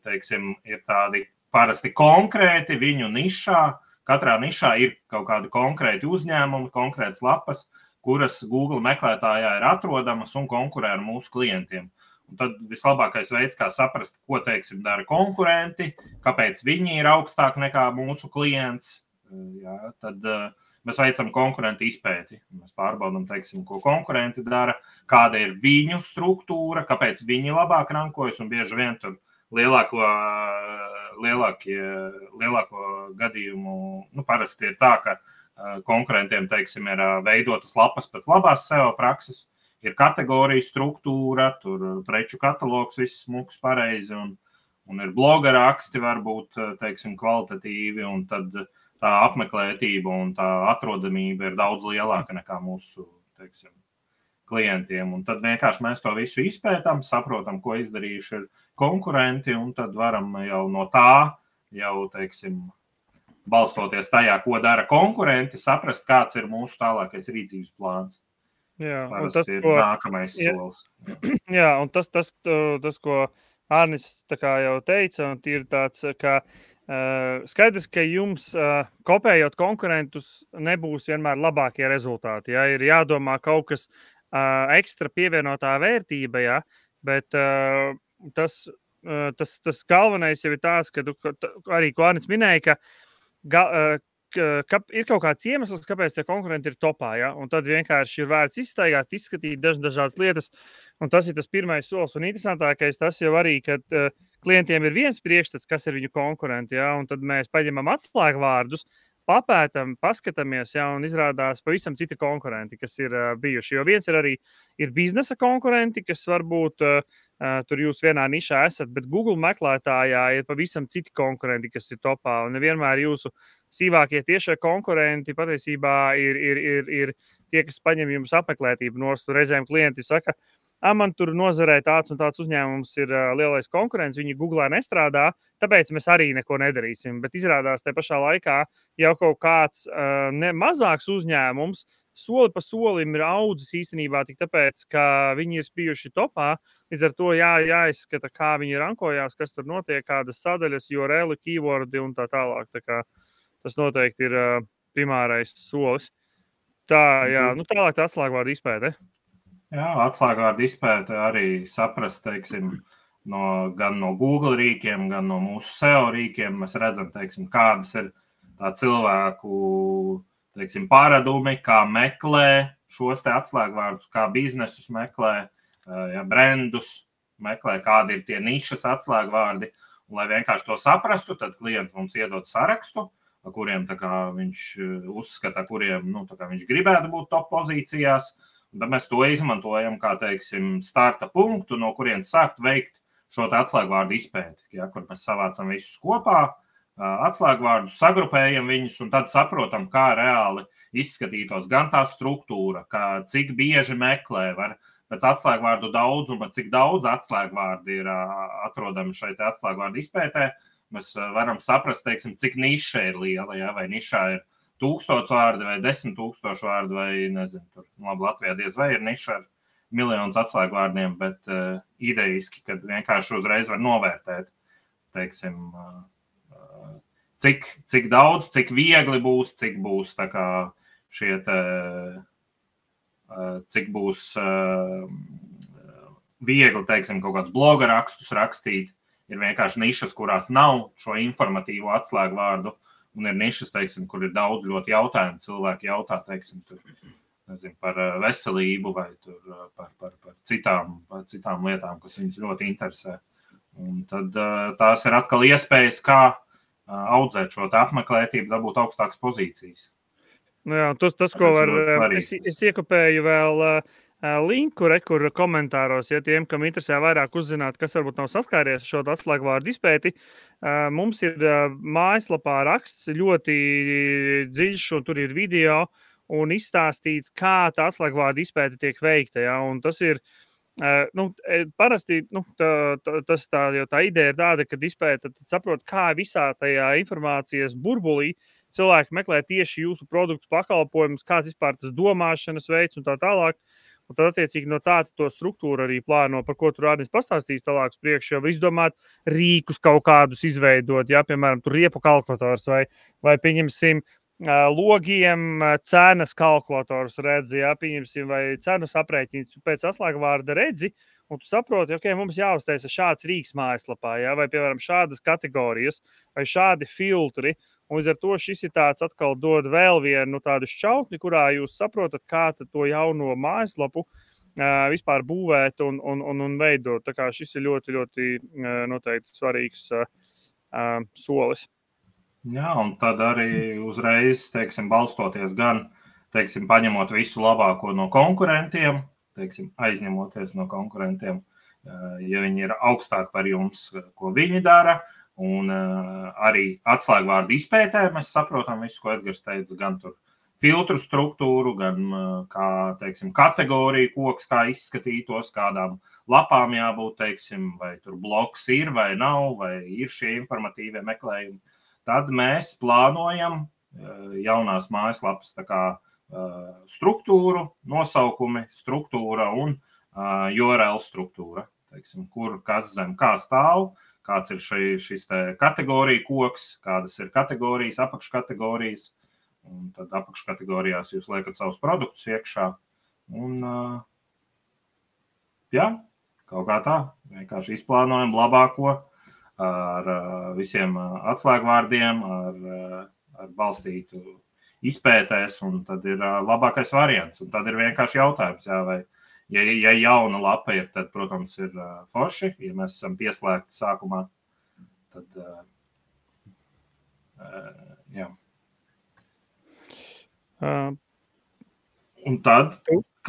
teiksim, ir tādi parasti konkrēti viņu nišā. Katrā nišā ir kaut kādi konkrēti uzņēmumi, konkrētas lapas, kuras Google meklētājā ir atrodamas un konkurē ar mūsu klientiem. Un tad vislabākais veids, kā saprast, ko, teiksim, dara konkurenti, kāpēc viņi ir augstāk nekā mūsu klients, tad mēs veicam konkurentu izpēti. Mēs pārbaudam, teiksim, ko konkurenti dara, kāda ir viņu struktūra, kāpēc viņi labāk rankojas, un bieži vien tur lielāko gadījumu, parasti ir tā, ka konkurentiem, teiksim, ir veidotas lapas pēc labās SEO prakses, ir kategorija struktūra, tur preču katalogs, viss smuks pareizi, un ir bloga raksti varbūt, teiksim, kvalitatīvi, un tad tā apmeklētība un tā atrodamība ir daudz lielāka nekā mūsu, teiksim, klientiem. Un tad vienkārši mēs to visu izpētam, saprotam, ko izdarījuši ir konkurenti, un tad varam jau no tā, teiksim, balstoties tajā, ko dara konkurenti, saprast, kāds ir mūsu tālākais rīcības plāns. Tas ir nākamais solis. Jā, un tas, ko Arnis jau teica, un ir tāds, ka skaidrs, ka jums kopējot konkurentus nebūs vienmēr labākie rezultāti. Ja? Ir jādomā kaut kas ekstra pievienotā vērtība, ja? Bet tas galvenais jau ir tāds, ka arī, ko Arnis minēja, ka ir kaut kāds iemesls, kāpēc tie konkurenti ir topā, ja? Un tad vienkārši ir vērts izstaigāt, izskatīt dažādas lietas, un tas ir tas pirmais solis. Un interesantākais tas jau arī, ka klientiem ir viens priekšstats, kas ir viņu konkurenti, ja? Un tad mēs paņemam atslēgvārdus, papētam, paskatāmies, ja? Un izrādās pavisam citi konkurenti, kas ir bijuši. Jo viens ir arī biznesa konkurenti, kas varbūt tur jūs vienā nišā esat, bet Google meklētājā ir pavisam citi konkurenti, kas ir topā. Un nevienmēr jūsu sīvākie tiešie konkurenti patiesībā ir tie, kas paņem jums apmeklētību nost. Reizēm klienti saka, man tur nozarē tāds un tāds uzņēmums ir lielais konkurents, viņi Googlē nestrādā, tāpēc mēs arī neko nedarīsim. Bet izrādās te pašā laikā jau kaut kāds mazāks uzņēmums soli pa solim ir audzis īstenībā tik tāpēc, ka viņi ir bijuši topā. Līdz ar to jāizskata, kā viņi rankojās, kas tur notiek, kādas sadaļas, URL, keywordi un tā tālāk. Tā kā tas noteikti ir primārais solis. Tālāk tā atslēgvārdu izpēte. Jā, atslēgvārdu izpēte arī saprast, teiksim, gan no Google rīkiem, gan no mūsu SEO rīkiem. Mēs redzam, teiksim, kādas ir tā cilvēku, teiksim, paradumi, kā meklē šos te atslēgvārdus, kā biznesus meklē, brandus meklē, kādi ir tie nišas atslēgvārdi. Un, lai vienkārši to saprastu, tad klients mums iedod sarakstu, kuriem tā kā viņš uzskata, kuriem tā kā viņš gribētu būt top pozīcijās. Un tad mēs to izmantojam kā, teiksim, starta punktu, no kurienes sākt veikt šo atslēgvārdu izpēti, kur mēs savācam visus kopā, atslēgvārdus, sagrupējam viņus un tad saprotam, kā reāli izskatītos gan tā struktūra, cik bieži meklē, pēc atslēgvārdu daudzuma, cik daudz atslēgvārdi ir atrodami šeit atslēgvārdu izpētē. Mēs varam saprast, teiksim, cik niša ir liela, vai nišā ir 1000 vārdi vai 10 000 vārdi vai, nezinu, tur labi Latvijā diez vai ir niša ar miljonus atslēgvārdiem, bet idejiski, kad vienkārši uzreiz var novērtēt, teiksim, cik daudz, cik viegli būs, cik būs tā kā šie te, cik būs viegli, teiksim, kaut kādus bloga rakstus rakstīt. Ir vienkārši nišas, kurās nav šo informatīvo atslēgvārdu, un ir nišas, teiksim, kur ir daudz ļoti jautājumu. Cilvēki jautā, teiksim, tur, nezinu, par veselību vai tur par citām lietām, kas viņus ļoti interesē. Un tad tās ir atkal iespējas, kā audzēt šo apmeklētību, dabūt augstākas pozīcijas. Nu jā, tas ko var, es iekopēju vēl linku, kur komentāros, ja tiem, kam interesē vairāk uzzināt, kas varbūt nav saskāries šo atslēgvārdu izpēti, mums ir mājaslapā raksts ļoti dziļš, un tur ir video, un izstāstīts, kā tā atslēgvārdu izpēte tiek veikta. Ja? Un tas ir, parasti tā ideja ir tāda, ka izpēta saprot, kā visā tajā informācijas burbulī cilvēki meklē tieši jūsu produktus, pakalpojumus, kāds vispār tas domāšanas veids un tā tālāk. Un tad, attiecīgi, no tā to struktūru arī plāno, par ko tur Ādnis pastāstīs tālāk uz priekšu, jau var izdomāt rīkus kaut kādus izveidot, ja, piemēram, tur riepu kalkulators vai pieņemsim, logiem cenas kalkulators redzi, ja, pieņemsim, vai cenas aprēķins pēc atslēgvārda redzi, un tu saproti, ok, mums jāuztaisa šāds rīks mājaslapā, ja, vai, piemēram, šādas kategorijas, vai šādi filtri, un līdz ar to šis ir tāds atkal dod vēl vienu tādu šķautni, kurā jūs saprotat, kā to jauno mājaslapu vispār būvēt un veidot. Tā kā šis ir ļoti, ļoti noteikti svarīgs solis. Jā, un tad arī uzreiz, teiksim, balstoties gan, teiksim, paņemot visu labāko no konkurentiem, teiksim, aizņemoties no konkurentiem, ja viņi ir augstāk par jums, ko viņi dara, un arī atslēgvārdu izpētē mēs saprotam visu, ko Edgars teica, gan tur filtru struktūru, gan, kā, teiksim, kategoriju koks, kā izskatītos, kādām lapām jābūt, teiksim, vai tur bloks ir vai nav, vai ir šie informatīvie meklējumi. Tad mēs plānojam jaunās mājaslapas tā kā struktūru, nosaukumi, struktūra un URL struktūra, teiksim, kur kas zem kā stāv, kāds ir šis te kategorija koks, kādas ir kategorijas, apakškategorijas, un tad apakškategorijās jūs liekat savus produktus iekšā. Un, jā, kaut kā tā, vienkārši izplānojam labāko ar visiem atslēgvārdiem, ar balstītu izpētēs, un tad ir labākais variants. Un tad ir vienkārši jautājums, jā, vai, ja jauna lapa ir, tad, protams, ir forši. Ja mēs esam pieslēgti sākumā, tad, jā. Un tad,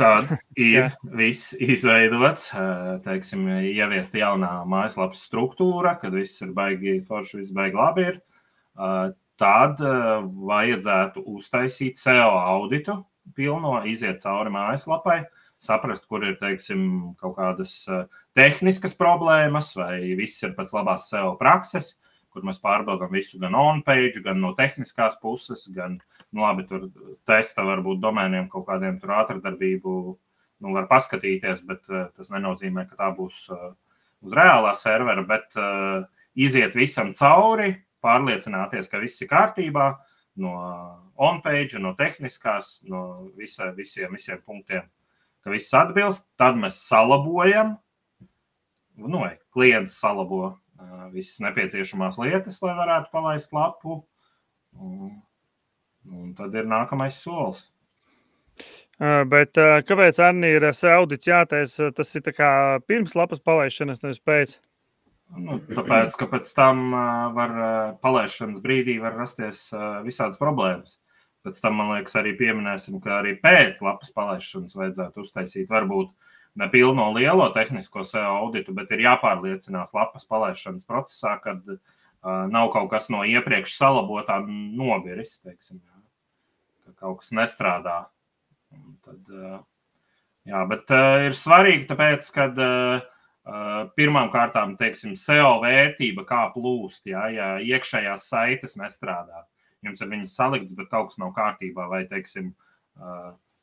kad ir viss izveidots, teiksim, ieviesta jaunā mājaslapas struktūra, kad viss ir baigi forši, viss baigi labi ir, tad vajadzētu uztaisīt SEO auditu pilno, iziet cauri mājaslapai, saprast, kur ir, teiksim, kaut kādas tehniskas problēmas, vai viss ir pēc labās SEO prakses, kur mēs pārbaudām visu gan on-page, gan no tehniskās puses, gan, labi, tur testa varbūt domēniem kaut kādiem tur ātrdarbību, var paskatīties, bet tas nenozīmē, ka tā būs uz reālā servera, bet iziet visam cauri, pārliecināties, ka viss ir kārtībā, no on-page, no tehniskās, no visiem punktiem, ka viss atbilst, tad mēs salabojam, klients salabo visas nepieciešamās lietas, lai varētu palaist lapu. Un tad ir nākamais solis. Bet kāpēc Arni ir audits jātaisa? Tas ir tā kā pirms lapas palaišanas, nevis pēc? Tāpēc, ka pēc tam palaišanas brīdī var rasties visādas problēmas. Pēc tam, man liekas, arī pieminēsim, ka arī pēc lapas palaišanas vajadzētu uztaisīt varbūt ne pilno lielo tehnisko SEO auditu, bet ir jāpārliecinās lapas palaišanas procesā, kad nav kaut kas no iepriekš salabotā nobiris, teiksim, ka kaut kas nestrādā. Tad, bet ir svarīgi, tāpēc, kad pirmām kārtām, teiksim, SEO vērtība kā plūst, ja iekšējās saites nestrādā. Jums ir viņas salikts, bet kaut kas nav kārtībā, vai, teiksim,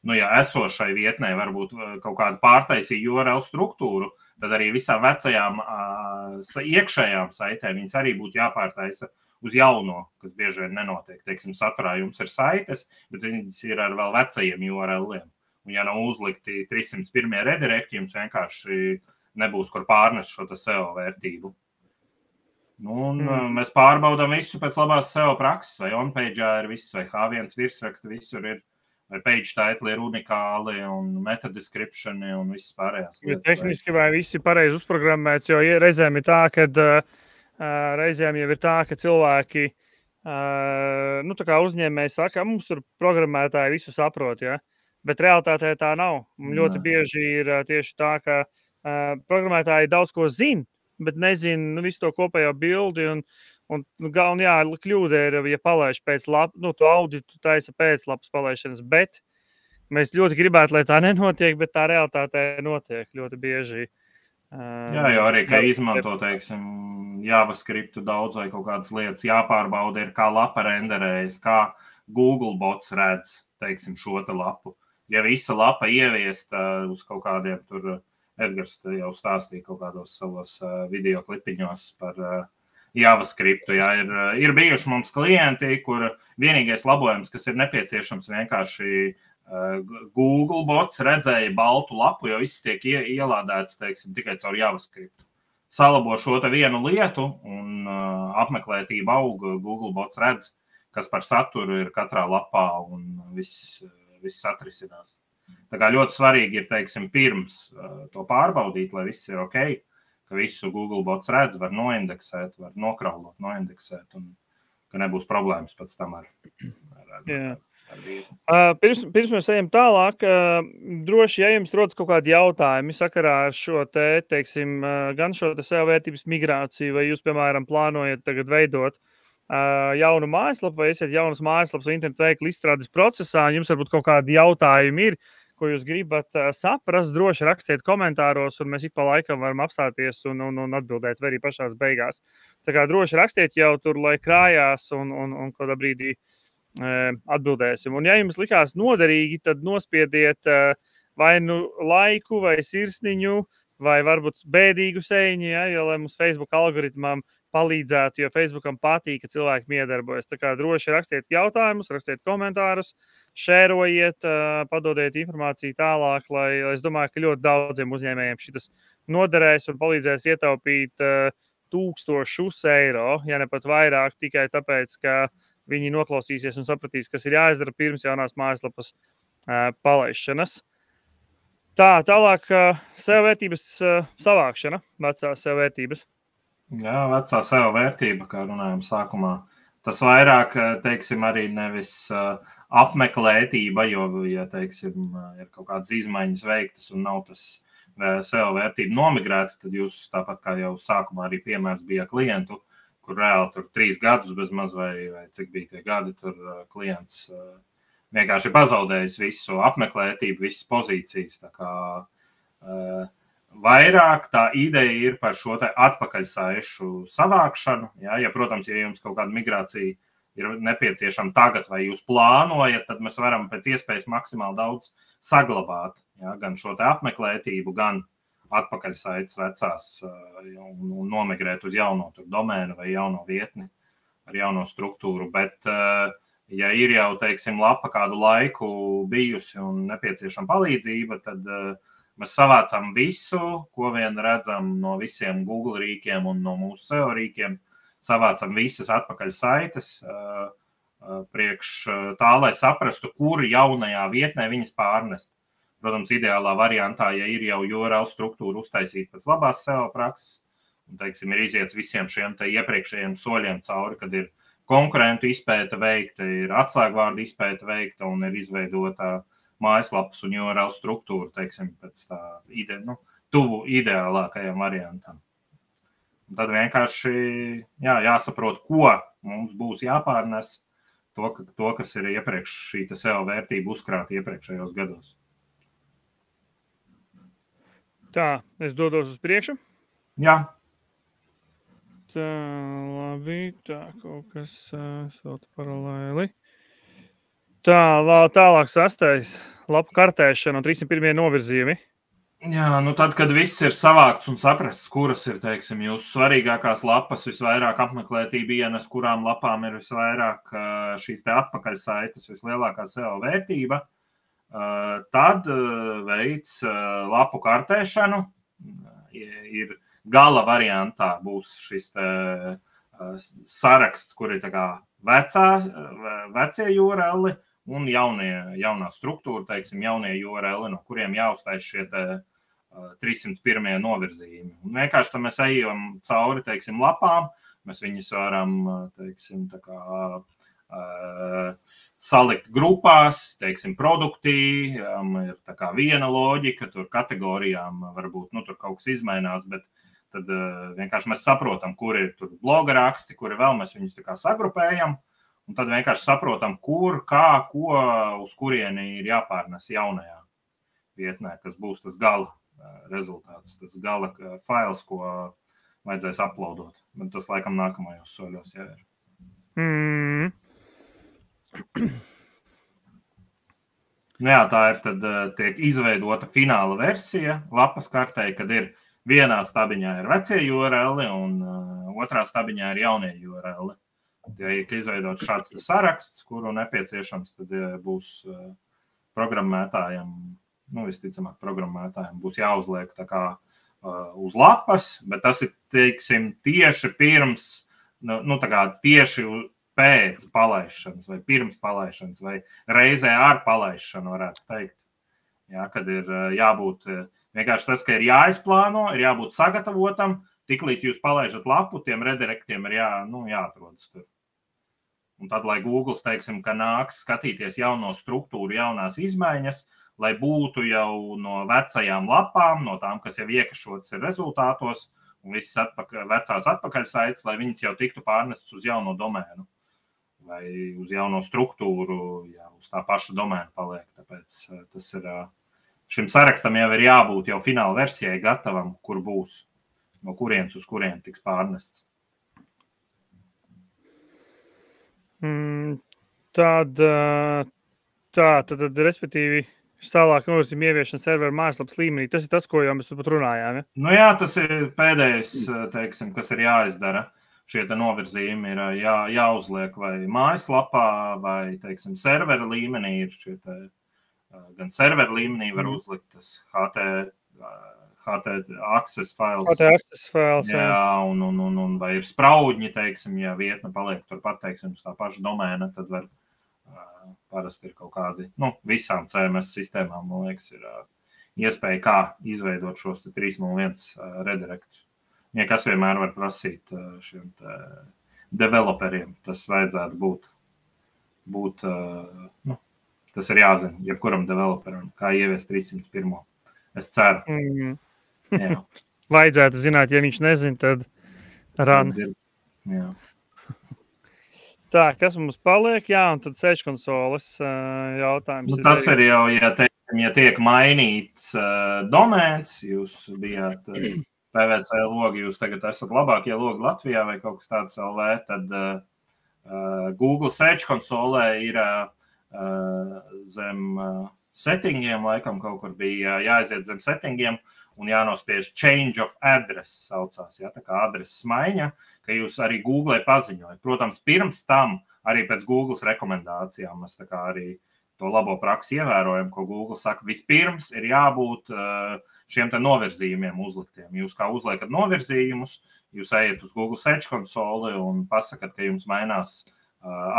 esošai vietnē varbūt kaut kāda pārtaisīja URL struktūru, tad arī visām vecajām iekšējām saitēm viņas arī būtu jāpārtaisa uz jauno, kas bieži vien nenotiek. Teiksim, saturā jums ir saites, bet viņas ir ar vēl vecajiem URL-iem. Un ja nav uzlikti 301. redirekti, jums vienkārši nebūs, kur pārnest šo SEO vērtību. Mēs pārbaudām visu pēc labās SEO prakses, vai on-page'ā ir viss, vai H1 virsraksti visur ir, vai page title ir unikāli, un meta descriptioni, un viss pārējās lietas. Tehniski vai viss ir pareizi uzprogrammēts, jo reizēm ir tā, ka cilvēki, tā kā uzņēmēji saka, mums tur programmētāji visu saprot, ja? Bet realitātē tā nav. Ļoti bieži ir tieši tā, ka programmētāji daudz ko zina, bet nezina visu to kopējo bildi, un kļūda ir, ja palaiž pēc to auditu taisa pēc lapas palaišanas, bet mēs ļoti gribētu, lai tā nenotiek, bet tā realitātē notiek ļoti bieži. Jo arī, ka izmanto, teiksim, JavaScriptu daudz vai kaut kādas lietas jāpārbauda ir, kā lapa renderējas, kā Google bots redz, teiksim, šo te lapu. Ja visa lapa ieviesta uz kaut kādiem tur, Edgars jau stāstīja kaut kādos savos video klipiņos par JavaScriptu. Ir bijuši mums klienti, kur vienīgais labojums, kas ir nepieciešams, vienkārši Google bots redzēja baltu lapu, jo viss tiek ielādēts, teiksim, tikai caur JavaScriptu. Salabo šo te vienu lietu un apmeklētība aug, Google bots redz, kas par saturu ir katrā lapā un viss atrisinās. Tā kā ļoti svarīgi ir, teiksim, pirms to pārbaudīt, lai viss ir ok, ka visu Google bots redz, var noindeksēt, var nokraulot, noindeksēt un ka nebūs problēmas pēc tam ar Pirms mēs ejam tālāk, droši, ja jums rodas kaut kādi jautājumi sakarā ar šo teiksim, gan šo SEO vērtības migrāciju, vai jūs, piemēram, plānojat tagad veidot jaunu mājaslapu, vai esiet jaunas mājaslapas vai internetu veikla izstrādes procesā, jums varbūt kaut kādi jautājumi ir, ko jūs gribat saprast, droši rakstiet komentāros, un mēs ik pa laikam varam apstāties un atbildēt arī pašās beigās. Tā kā droši rakstiet jau tur, lai krājās un kādā brīdī atbildēsim. Un ja jums likās noderīgi, tad nospiediet vai laiku, vai sirsniņu, vai varbūt bēdīgu sēņu, jo lai mums Facebook algoritmam palīdzētu, jo Facebookam patīk, ka cilvēki miedarbojas. Tā kā droši rakstiet jautājumus, rakstiet komentārus, šērojiet, padodiet informāciju tālāk, lai es domāju, ka ļoti daudziem uzņēmējiem šitas noderēs un palīdzēs ietaupīt 1000 eiro, ja ne pat vairāk, tikai tāpēc, ka viņi noklausīsies un sapratīs, kas ir jāizdara pirms jaunās mājaslapas palaišanas. Tālāk SEO vērtības savākšana, vecās SEO vērtības. Jā, vecā SEO vērtība, kā runājam sākumā. Tas vairāk, teiksim, arī nevis apmeklētība, jo, ja, teiksim, ir kaut kādas izmaiņas veiktas un nav tas SEO vērtība nomigrēta, tad jūs tāpat kā jau sākumā arī piemērs bija klientu, kur reāli tur 3 gadus bez maz vai cik bija tie gadi, tur klients vienkārši pazaudējis visu apmeklētību, visas pozīcijas. Tā kā vairāk tā ideja ir par šo te atpakaļsaišu savākšanu. Ja, protams, ja jums kaut kāda migrācija ir nepieciešama tagad vai jūs plānojat, tad mēs varam pēc iespējas maksimāli daudz saglabāt. Ja, gan šo te apmeklētību, gan atpakaļsaites vecās un nomigrēt uz jauno domēnu vai jauno vietni ar jauno struktūru. Bet, ja ir jau, teiksim, lapa kādu laiku bijusi un nepieciešama palīdzība, tad Mēs savācam visu, ko vien redzam no visiem Google rīkiem un no mūsu SEO rīkiem. Savācam visas atpakaļ saites priekš tā, lai saprastu, kur jaunajā vietnē viņas pārnest. Protams, ideālā variantā, ja ir jau URL struktūra uztaisīt pēc labās SEO prakses, un, teiksim, ir iziets visiem šiem te iepriekšējiem soļiem cauri, kad ir konkurentu izpēta veikta, ir atslēgvārdu izpēta veikta un ir izveidota mājaslapas un URL struktūra, teiksim, pēc tā tuvu ideālākajam variantam. Un tad vienkārši jāsaprot, ko mums būs jāpārnes to, kas ir iepriekš šī SEO vērtība uzkrāta iepriekšējos gados. Tā, es dodos uz priekšu. Jā. Tā, labi, tā, kaut kas sauta paralēli. Tālāk 6. lapu kartēšana un 301 novirzījumi. Jā, tad, kad viss ir savākts un saprasts, kuras ir, teiksim, jūsu svarīgākās lapas, visvairāk apmeklētība ienes, kurām lapām ir visvairāk šīs te atpakaļsaites, vislielākā SEO vērtība, tad veids lapu kartēšanu. Ir gala variantā būs šis saraksts, kur ir tā kā vecie URL un jaunā struktūra, teiksim, jaunie URL, no kuriem jāuztais šie 301 novirzījumi. Un vienkārši tam mēs ejam cauri, teiksim, lapām, mēs viņus varam, teiksim, tā kā salikt grupās, teiksim, produktiem, ir tā kā viena loģika, tur kategorijām varbūt, tur kaut kas izmainās, bet tad vienkārši mēs saprotam, kur ir tur bloga raksti, kuri vēl mēs viņus tā kā sagrupējam, un tad vienkārši saprotam, kur, kā, ko, uz kurieni ir jāpārnes jaunajā vietnē, kas būs tas gala rezultāts, tas gala fails, ko vajadzēs uploadot. Bet tas laikam nākamajos soļos jau ir. Jā, tā ir tad tiek izveidota fināla versija lapas kartei, kad ir vienā stabiņā ir vecie URL un otrā stabiņā ir jaunie URL. Ja ir izveidot šāds saraksts, kuru nepieciešams, tad būs programmētājiem, visticamāk programmētājiem būs jāuzliek tā kā uz lapas, bet tas ir, teiksim, tieši pirms, tā kā tieši pēc palaišanas vai pirms palaišanas vai reizē ar palaišanu, varētu teikt. Jā, kad ir jābūt vienkārši tas, ka ir jāizplāno, ir jābūt sagatavotam, tiklīdz jūs palaižat lapu, tiem redirektiem ir jāatrodas tur. Un tad, lai Google, teiksim, ka nāks skatīties jauno struktūru, jaunās izmaiņas, lai būtu jau no vecajām lapām, no tām, kas jau iekašotas ir rezultātos, un visas vecās atpakaļsaites, lai viņas jau tiktu pārnestas uz jauno domēnu vai uz jauno struktūru, ja uz tā paša domēna paliek. Tāpēc tas ir, šim sarakstam jau ir jābūt jau fināla versijai gatavam, kur būs, no kurienes uz kurien tiks pārnests. Tad, respektīvi, tālāk novirzījuma ieviešana serveru mājaslapas līmenī. Tas ir tas, ko jau mēs pat runājām. Ja? Jā, tas ir pēdējais, teiksim, kas ir jāizdara. Šie novirzījumi ir jāuzliek vai mājaslapā, vai, teiksim, servera līmenī ir šie gan servera līmenī var uzlikt tas HT access files. HT access files, jā. Un vai ir spraudņi, teiksim, ja vietne paliek turpat, teiksim, uz tā paša domēna, tad var parasti ir kaut kādi, visām CMS sistēmām, man liekas, ir iespēja kā izveidot šos 301 redirektus. Ja kas vienmēr var prasīt šiem developeriem, tas vajadzētu būt tas ir jāzina, jebkuram developeram, kā ieviest 301. Es ceru. Jā. Vajadzētu zināt, ja viņš nezina, tad run. Jā. Tā, kas mums paliek? Jā, un tad Search konsoles jautājums. Tas ir jau, ja tiek mainīts domēns, jūs bijāt PVC logi, jūs tagad esat labākie logi Latvijā vai kaut kas tāds LV, tad Google Search konsolē ir zem settingiem, laikam kaut kur bija jāaiziet zem settingiem un jānospiež change of address saucās, tā kā adreses maiņa, ka jūs arī Google paziņojat. Protams, pirms tam arī pēc Googles rekomendācijām mēs tā kā arī to labo praksi ievērojam, ko Google saka, vispirms ir jābūt šiem te novirzījumiem uzliktiem. Jūs kā uzliekat novirzījumus, jūs ejat uz Google Search konsoli un pasakat, ka jums mainās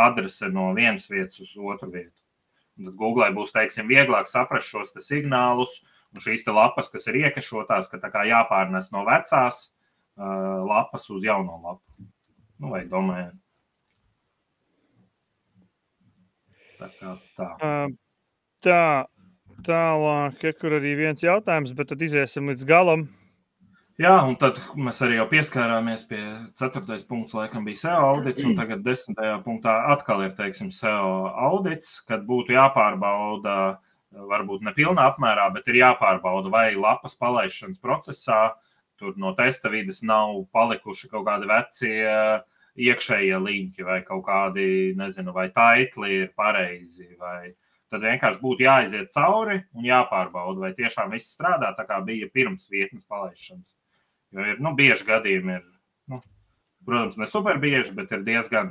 adrese no vienas vietas uz otru vietu. Un tad Google būs, teiksim, vieglāk saprast šos te signālus un šīs te lapas, kas ir iekešotās, ka tā kā jāpārnes no vecās lapas uz jauno lapu. Nu, vai domēnu. Tālāk, kur arī viens jautājums, bet tad iziesim līdz galam. Jā, un tad mēs arī jau pieskārāmies pie 4. punkts, laikam bija SEO audits, un tagad 10. punktā atkal ir, teiksim, SEO audits, kad būtu jāpārbauda, varbūt ne pilnā apmērā, bet ir jāpārbauda, vai lapas palaišanas procesā tur no testa vides nav palikuši kaut kādi vecie iekšējie liņķi vai kaut kādi, nezinu, vai taitli ir pareizi, vai tad vienkārši būtu jāiziet cauri un jāpārbauda, vai tiešām viss strādā tā kā bija pirms vietnes palaišanas. Jo ir, bieži gadījumi ir, protams, ne super bieži, bet ir diezgan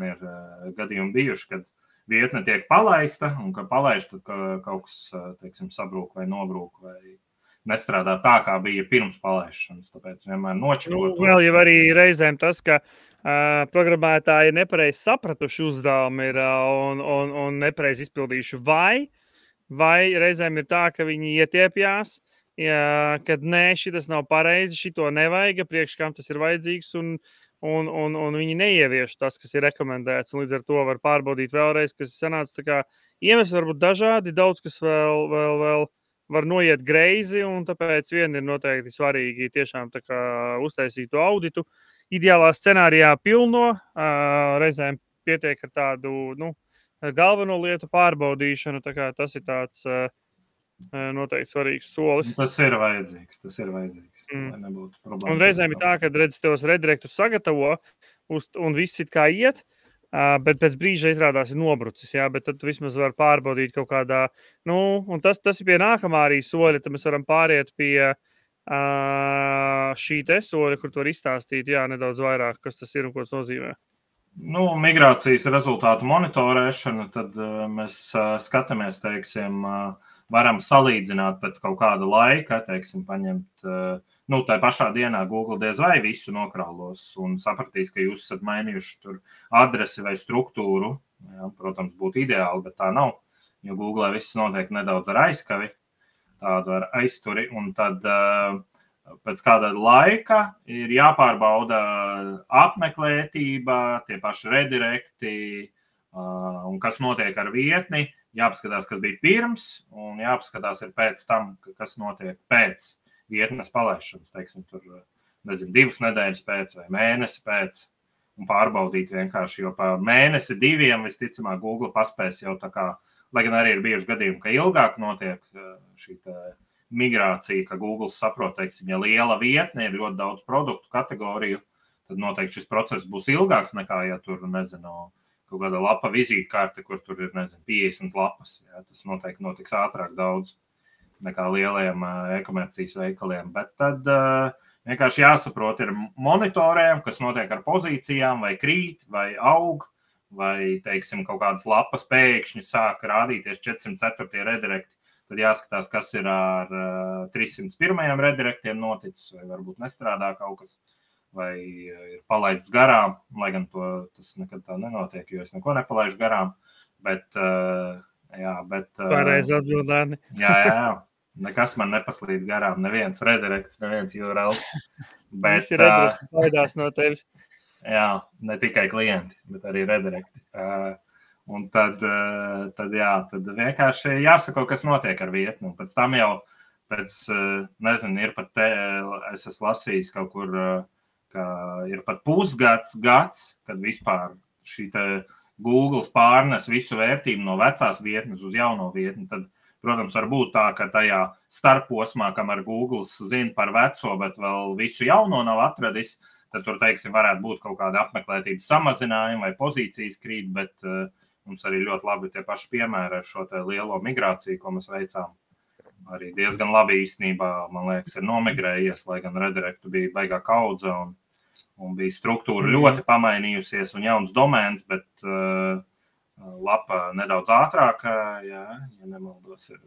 gadījumi bijuši, kad vietne tiek palaista un, ka palaiž, tad kaut kas, teiksim, sabrūk vai nobrūk vai nestrādā tā, kā bija pirms palaišanas, tāpēc vienmēr nočakot. Vēl jau arī reizēm tas, ka programmētāji nepareizi sapratuši uzdevumi ir un nepareizi izpildījuši, vai reizēm ir tā, ka viņi ietiepjās, kad nē, šitas nav pareizi, šito nevajag, priekš kam tas ir vajadzīgs, un viņi neievieš tas, kas ir rekomendēts, un līdz ar to var pārbaudīt vēlreiz, kas sanāca tā kā iemesli varbūt dažādi, daudz kas vēl var noiet greizi, un tāpēc vien ir noteikti svarīgi tiešām tā kā uztaisīt to auditu. Ideālā scenārijā pilno, reizēm pietiek ar tādu, galveno lietu pārbaudīšanu, tā kā tas ir tāds noteikti svarīgs solis. Tas ir vajadzīgs, lai nebūtu problēma. Un reizēm ir tā, ka redz tos redirektus sagatavo, un viss it kā iet, bet pēc brīža izrādās ir nobrucis, jā, bet tad vismaz var pārbaudīt kaut kādā, un tas ir pie nākamā arī soļa, tad mēs varam pāriet pie šī te soļa, kur to var izstāstīt, jā, nedaudz vairāk, kas tas ir un ko tas nozīmē. Migrācijas rezultātu monitorēšana, tad mēs skatāmies, teiksim, varam salīdzināt pēc kaut kāda laika, teiksim, paņemt, tā pašā dienā Google diez vai visu nokraulos un sapratīs, ka jūs esat mainījuši tur adresi vai struktūru. Jā, protams, būtu ideāli, bet tā nav, jo Google viss notiek nedaudz ar aizkavi, tādu ar aizturi, un tad pēc kāda laika ir jāpārbauda apmeklētība, tie paši redirekti un kas notiek ar vietni. Jāpaskatās, kas bija pirms, un jāpaskatās ir pēc tam, kas notiek pēc vietnes palaišanas, teiksim, tur, 2 nedēļas pēc vai mēnesi pēc, un pārbaudīt vienkārši, jo pa mēnesi 2 visticamāk Google paspēs jau tā kā, lai gan arī ir bieži gadījumi, ka ilgāk notiek šī migrācija, ka Google saprot, teiksim, ja liela vietne ir ļoti daudz produktu kategoriju, tad noteikti šis process būs ilgāks nekā, ja tur, kaut kāda lapa vizītkarte, kur tur ir, 50 lapas. Jā, tas noteikti notiks ātrāk daudz nekā lielajiem e-komercijas veikaliem. Bet tad vienkārši jāsaprot, ir monitorējumi, kas notiek ar pozīcijām, vai krīt, vai aug, vai, teiksim, kaut kādas lapas pēkšņi sāk rādīties 404 redirekti. Tad jāskatās, kas ir ar 301 redirektiem noticis, vai varbūt nestrādā kaut kas. Vai ir palaists garām, lai gan tas nekad tā nenotiek, jo es neko nepalaižu garām, bet. Pareizi atbildēni. Jā, nekas man nepaslīd garām, neviens redirekts, neviens URL. Visi redirekti baidās no tevis. Jā, ne tikai klienti, bet arī redirekti. Un tad vienkārši jāsako, kas notiek ar vietni. Pēc tam jau, ir pat te, es esmu lasījis kaut kur, ka ir pat pusgads, kad vispār šī Google pārnes visu vērtību no vecās vietnes uz jauno vietni. Tad, protams, var būt tā, ka tajā starposmā, kamēr Google zina par veco, bet vēl visu jauno nav atradis, tad tur, teiksim, varētu būt kaut kāda apmeklētības samazinājuma vai pozīcijas krīt, bet mums arī ļoti labi tie paši piemēri ar šo lielo migrāciju, ko mēs veicām. Arī diezgan labi īstenībā, man liekas, ir nomigrējies, lai gan redirektu bija baigā kaudze un bija struktūra ļoti pamainījusies un jauns domēns, bet lapa nedaudz ātrāk, ja nemaldos, ir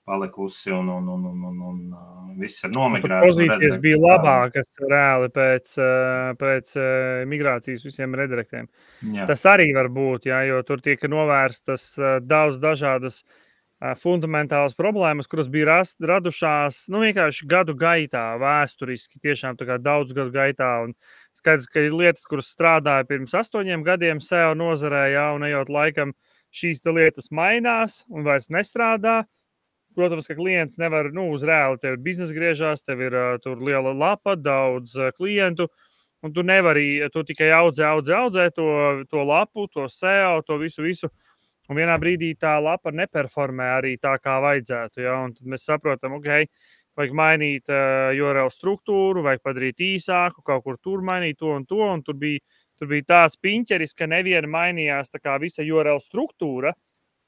palikusi un viss ir nomigrēts. Pozīcijas bija labākas reāli pēc migrācijas visiem redirektiem. Jā. Tas arī var būt, jo tur tiek novērstas daudz dažādas fundamentālas problēmas, kuras bija radušās vienkārši gadu gaitā, vēsturiski, tiešām tā kā daudz gadu gaitā. Un skaidrs, ka ir lietas, kuras strādāja pirms 8 gadiem SEO nozarē, un ejot laikam šīs lietas mainās un vairs nestrādā. Protams, ka klients nevar uz reāli, tev ir biznesa griežās, tev ir tur liela lapa, daudz klientu, un tu nevari, tu tikai audzē to lapu, to SEO, to visu. Un vienā brīdī tā lapa neperformē arī tā, kā vajadzētu. Un tad mēs saprotam, vajag mainīt URL struktūru, vajag padarīt īsāku, kaut kur tur mainīt to un to. Un tur bija tāds piņķeris, ka neviena mainījās tā kā visa URL struktūra,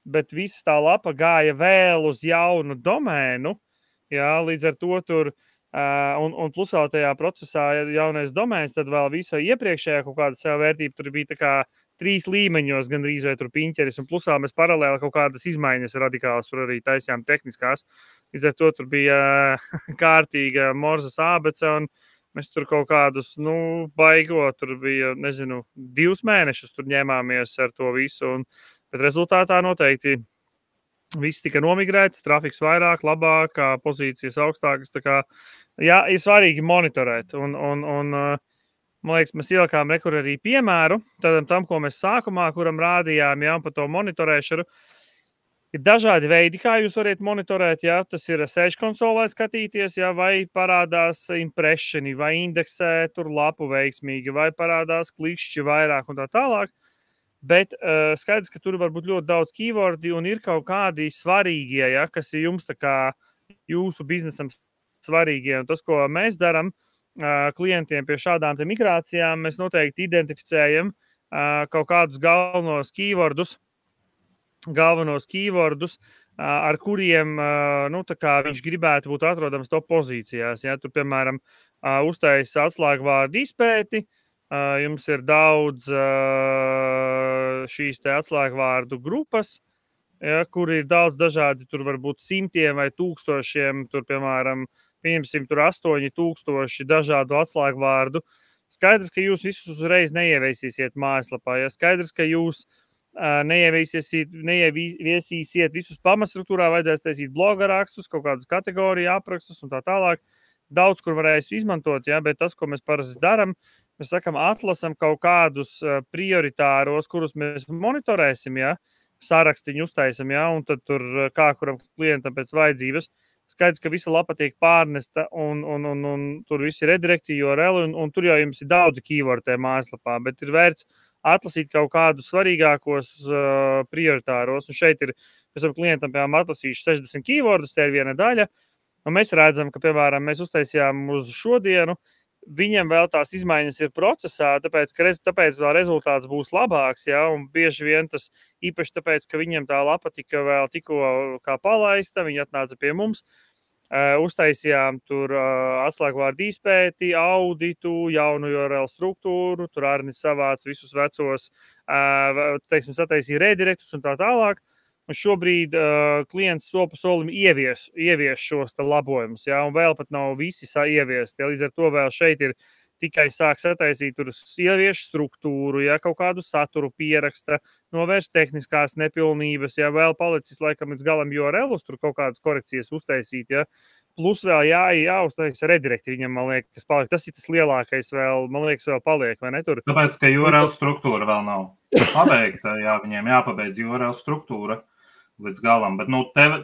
bet visa tā lapa gāja vēl uz jaunu domēnu. Līdz ar to tur, un plus vēl tajā procesā jaunais domēns, tad vēl visa iepriekšējā kaut kāda SEO vērtība tur bija tā kā 3 līmeņos gandrīz vai tur piņķeris, un plusā mēs paralēli kaut kādas izmaiņas radikālas tur arī taisījām tehniskās. Līdz ar to tur bija kārtīga morzas ābece, un mēs tur kaut kādus, baigot, tur bija, 2 mēnešus tur ņēmāmies ar to visu, bet rezultātā noteikti viss tika nomigrēts, trafiks vairāk, labāk, pozīcijas augstākas. Tā kā, ir svarīgi monitorēt. Un man liekas, mēs ielikām rekur arī piemēru tam, ko mēs sākumā, kuram rādījām, par to monitorēšanu. Ir dažādi veidi, kā jūs varat monitorēt. Tas ir Search konsolē skatīties, vai parādās impressioni, vai indeksē tur lapu veiksmīgi, vai parādās klikšķi vairāk un tā tālāk. Bet skaidrs, ka tur var būt ļoti daudz keywordi un ir kaut kādi svarīgie, kas ir jums tā kā jūsu biznesam svarīgie. Un tas, ko mēs darām klientiem pie šādām migrācijām, mēs noteikti identificējam kaut kādus galvenos keywordus, ar kuriem viņš gribētu būt atrodams top pozīcijās. Tur, piemēram, uztais atslēgvārdu izpēti. Jums ir daudz šīs atslēgvārdu grupas, kur ir daudz dažādi, tur var būt simtiem vai tūkstošiem, tur, piemēram, pieņemsim, tur 8000 dažādu atslēgvārdu. Skaidrs, ka jūs visus uzreiz neieviesīsiet mājaslapā. Skaidrs, ka jūs neieviesīsiet visus pamatstruktūrā, vajadzēs taisīt bloga rakstus, kaut kādus kategoriju aprakstus un tā tālāk. Daudz, kur varēs izmantot, bet tas, ko mēs parasti darām, mēs sakam, atlasam kaut kādus prioritāros, kurus mēs monitorēsim, sarakstiņu uztaisam, un tad tur kā kuram klientam pēc vajadzības. Skaidrs, ka visa lapa tiek pārnesta un tur visi redirekti, URL, un tur jau jums ir daudzi keyword tajā mājaslapā, bet ir vērts atlasīt kaut kādus svarīgākos prioritāros. Un šeit ir, mēs esam klientam, piemēram, atlasījuši 60 keywordus, tā ir viena daļa. Un mēs redzam, ka, piemēram, mēs uztaisījām uz šodienu, viņam vēl tās izmaiņas ir procesā, tāpēc vēl rezultāts būs labāks, un bieži vien tas īpaši tāpēc, ka viņiem tā lapa tikko kā palaista, viņi atnāca pie mums, uztaisījām tur atslēgvārdu izpēti, auditu, jaunu URL struktūru, tur Arnis savāc visus vecos, sataisīja redirektus un tā tālāk. Un šobrīd klients soli pa solim ievieš šos labojumus, un vēl pat nav visi ieviesti. Līdz ar to vēl šeit ir tikai sāk sataisīt tur ieviešu struktūru, kaut kādu saturu pieraksta, novērst tehniskās nepilnības, vēl palicis laikam līdz galam URL-us, tur kaut kādas korekcijas uztaisīt, Plus vēl jāuztaisa redirekti viņam, man liekas, paliek. Tas ir tas lielākais vēl, man liekas, vēl paliek, vai ne tur? Tāpēc, ka URL struktūra vēl nav pabeigta, viņiem jāpabeidz URL struktūra līdz galam. Bet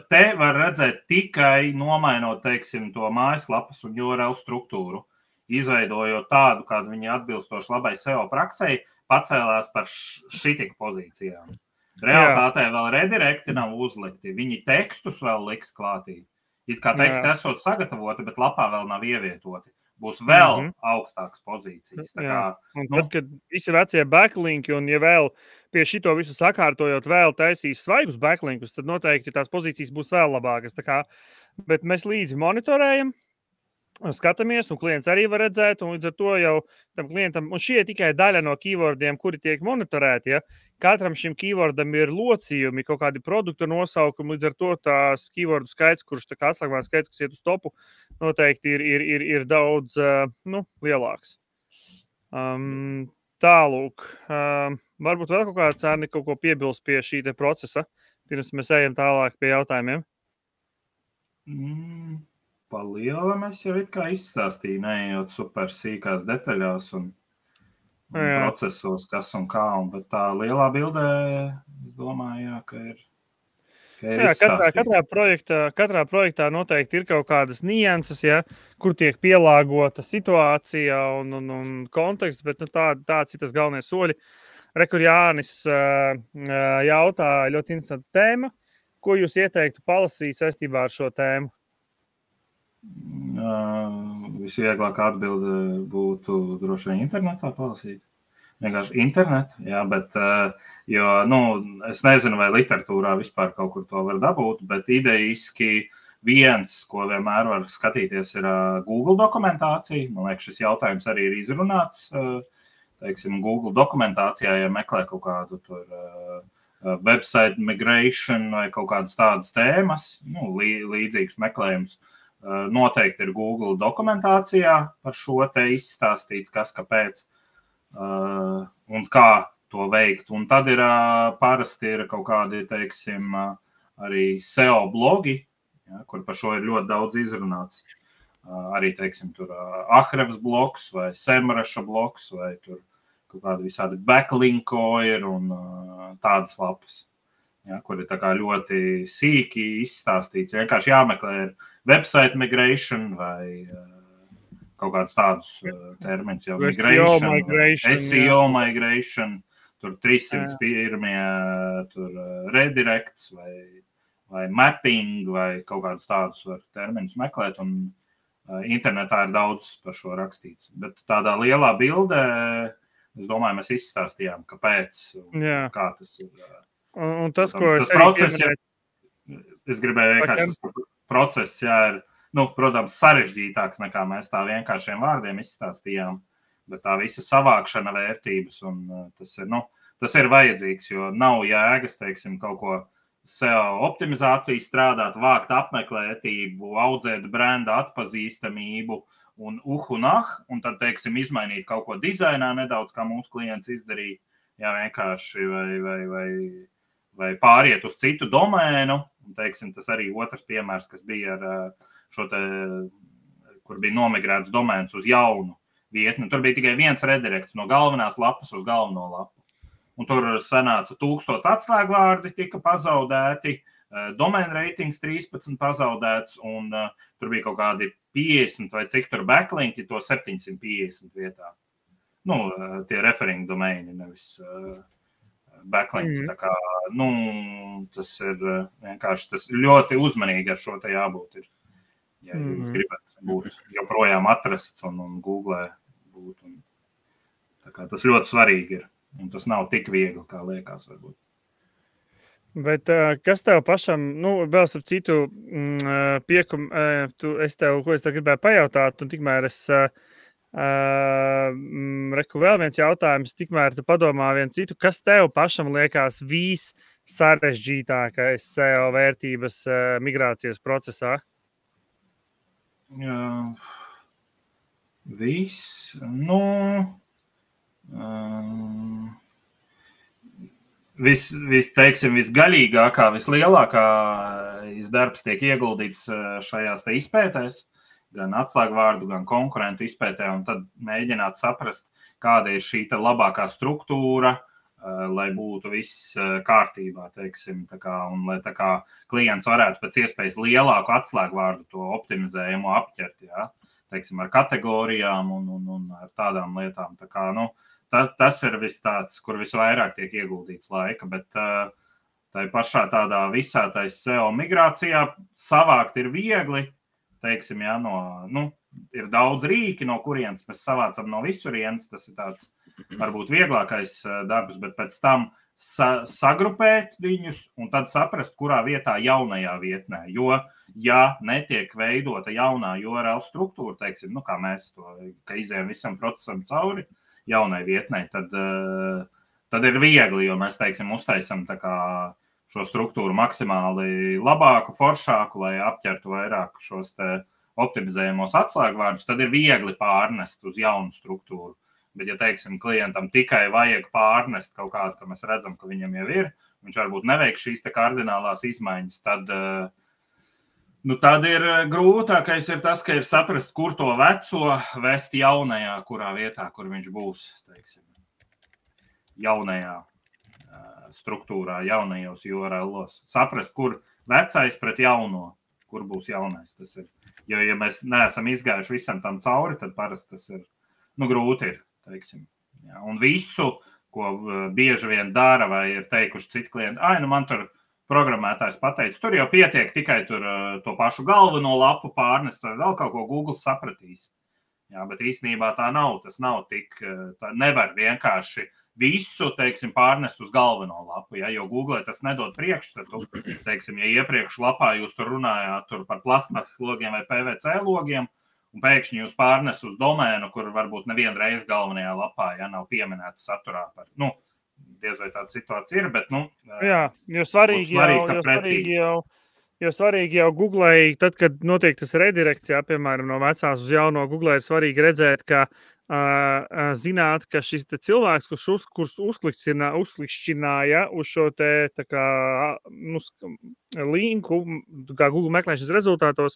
te var redzēt tikai nomainot, teiksim, to mājaslapas un URL struktūru, izveidojot tādu, kādu viņi atbilstoši labai SEO praksei, pacēlās par šitika pozīcijām. Realitātē vēl redirekti nav uzlikti, viņi tekstus vēl liks klātī. It kā teksti esot sagatavoti, bet lapā vēl nav ievietoti. Būs vēl augstākas pozīcijas. Tā kā, tad, kad visi vecie backlinki un vēl pie šito visu sakārtojot vēl taisīs svaigus backlinkus, tad noteikti tās pozīcijas būs vēl labākas. Tā kā, bet mēs līdzi monitorējam, skatāmies, un klients arī var redzēt, un līdz ar to jau tam klientam, un šie ir tikai daļa no keywordiem, kuri tiek monitorēti, ja. Katram šim keywordam ir locījumi, kaut kādi produktu nosaukumi, līdz ar to tās keywordu skaits, kurš tā kā atslēgvārdu skaits, kas iet uz topu, noteikti ir daudz, lielāks. Tālūk, varbūt vēl kaut kāds Arni kaut ko piebilst pie šī te procesa, pirms mēs ejam tālāk pie jautājumiem. Pa lielam es jau it kā izstāstīju, neejot super sīkās detaļās un procesos, kas un kā, bet tā lielā bildē, es domāju, ka ir izstāstīts. Katrā projektā noteikti ir kaut kādas nianses, ja, kur tiek pielāgota situācija un konteksts, bet tāds ir tas galvenais soļi. Rekur Jānis jautā ļoti interesanta tēma. Ko jūs ieteiktu palasīt saistībā ar šo tēmu? Visvieglākā atbilde būtu droši vien internetā palasīt. Vienkārši internetu, jā, bet, es nezinu, vai literatūrā vispār kaut kur to var dabūt, bet ideiski viens, ko vienmēr var skatīties, ir Google dokumentācija. Man liekas, šis jautājums arī ir izrunāts, teiksim, Google dokumentācijā, ja meklē kaut kādu tur website migration vai kaut kādas tādas tēmas, līdzīgus meklējumus. Noteikti ir Google dokumentācijā par šo te izstāstīts, kas kāpēc un kā to veikt. Un tad ir parasti ir kaut kādi, teiksim, arī SEO blogi, ja, kur par šo ir ļoti daudz izrunāts. Arī, teiksim, tur Ahrevs blogs vai Semraša blogs vai tur kaut kādi visādi backlinko ir un tādas lapas. Ja, kur ir tā kā ļoti sīki izstāstīts. Vienkārši jāmeklē ir website migration vai kaut kāds tādus terminus jau SEO migration, tur 301, tur redirects vai mapping vai kaut kādus tādus var terminus meklēt, un internetā ir daudz par šo rakstīts. Bet tādā lielā bildē, es domāju, mēs izstāstījām, kāpēc un kā tas ir. Un tas, ko tas process, es gribēju vienkārši, tas process, ir, protams, sarežģītāks nekā mēs tā vienkāršiem vārdiem izstāstījām, bet tā visa savākšana vērtības, un tas ir vajadzīgs, jo nav jēgas, teiksim, kaut ko SEO optimizāciju strādāt, vākt apmeklētību, audzēt brenda atpazīstamību un tad, teiksim, izmainīt kaut ko dizainā nedaudz, kā mūsu klients izdarīja, vienkārši vai pāriet uz citu domēnu, un, teiksim, tas arī otrs piemērs, kas bija ar šo te, kur bija nomigrēts domēns uz jaunu vietni. Tur bija tikai viens redirekts no galvenās lapas uz galveno lapu. Un tur sanāca 1000 atslēgvārdi tika pazaudēti, domēna reitings 13 pazaudēts, un tur bija kaut kādi 50 vai cik tur backlinki, to 750 vietā. Tie referring domaini, nevis backlinki. Tā kā, tas ir vienkārši tas ļoti uzmanīgi ar šo te jābūt ir. Ja jūs gribat būt joprojām atrasts un Googlē būt. Tā kā tas ļoti svarīgi ir. Un tas nav tik viegli, kā liekas varbūt. Bet kas tev pašam, vēl starp citu, ko es tev gribēju pajautāt, un tikmēr es reku vēl viens jautājums, tikmēr tu padomā vienu citu, kas tev pašam liekas vissarežģītākais SEO vērtības migrācijas procesā? Visgaļīgākā, vislielākais darbs tiek ieguldīts šajās te izpētēs, gan atslēgvārdu, gan konkurentu izpētē, un tad mēģināt saprast, kāda ir šī te labākā struktūra, lai būtu viss kārtībā, teiksim, un lai tā kā klients varētu pēc iespējas lielāku atslēgvārdu to optimizējumu apķert, ja? Teiksim, ar kategorijām un ar tādām lietām. Tā kā, tas ir viss tāds, kur visvairāk tiek ieguldīts laika, bet tai pašā tādā visā tais SEO migrācijā savākt ir viegli, teiksim, ja, ir daudz rīki, no kurienes mēs savācam no visurienes, tas ir tāds varbūt vieglākais darbs, bet pēc tam sagrupēt viņus un tad saprast, kurā vietā jaunajā vietnē. Jo, ja netiek veidota jaunā URL struktūra, teiksim, kā mēs to, ka izējam visam procesam cauri jaunai vietnē, tad ir viegli, jo mēs, teiksim, uztaisam tā kā šo struktūru maksimāli labāku, foršāku, lai apķertu vairāk šos te optimizējamos atslēgvārdus, tad ir viegli pārnest uz jaunu struktūru. Bet, ja, teiksim, klientam tikai vajag pārnest kaut kādu, ka mēs redzam, ka viņam jau ir, viņš varbūt neveiks šīs te kardinālās izmaiņas, tad ir grūtākais ir tas, ka ir saprast, kur to veco vest jaunajā, kurā vietā, kur viņš būs, teiksim, jaunajā struktūrā, jaunajos URL-os. Saprast, kur vecais pret jauno, kur būs jaunais tas ir. Jo, ja mēs neesam izgājuši visam tam cauri, tad parasti tas ir, grūti ir. Teiksim. Ja, un visu, ko bieži vien dara vai ir teikuši citi klienti, man tur programmētājs pateica, tur jau pietiek tikai tur to pašu galveno lapu pārnest, vai vēl kaut ko Google sapratīs. Ja, bet īstenībā tā nav, tas nav tik, tā nevar vienkārši visu, teiksim, pārnest uz galveno lapu, ja, jo Google tas nedod priekšstatu, teiksim, ja iepriekš lapā jūs tur runājāt tur par plasmasas logiem vai PVC logiem, un pēkšņi jūs pārnes uz domēnu, kur varbūt nevienu reizi galvenajā lapā, ja nav pieminēts saturā par, diez vai tāda situācija ir, bet, jā, jo svarīgi jau Googlei, tad, kad notiek tas redirekts, piemēram, no vecās uz jauno Googlei, ir svarīgi redzēt, ka zināt, ka šis cilvēks, kurš uzklikšķināja uz šo te, tā kā, linku, kā Google meklēšanas rezultātos,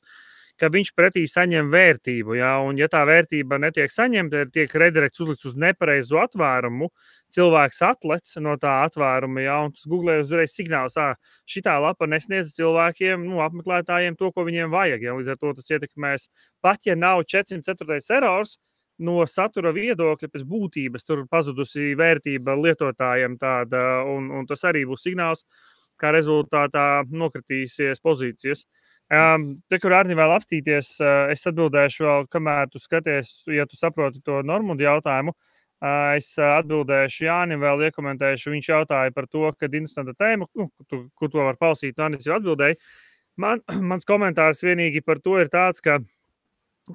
ka viņš pretī saņem vērtību, ja, un ja tā vērtība netiek saņemta, tiek redirekts uzlikts uz nepareizu atvērumu, cilvēks atlec no tā atvēruma, ja, un tas Google uzreiz signāls, šitā lapa nesniedz cilvēkiem, apmeklētājiem to, ko viņiem vajag, ja, līdz ar to tas ietekmēs, pat ja nav 404. erors, no satura viedokļa pēc būtības tur pazudusi vērtība lietotājiem tāda, un tas arī būs signāls, kā rezultātā nokritīsies pozīcijas. Te, kur Arni vēl apstīties, es atbildēšu vēl, kamēr tu skaties, ja tu saproti to Normundu jautājumu, es atbildēšu Jānim, vēl iekomentēšu, viņš jautāja par to, kad interesanta tēma, kur to var palasīt, un Arnis jau atbildēja. Mans komentārs vienīgi par to ir tāds, ka,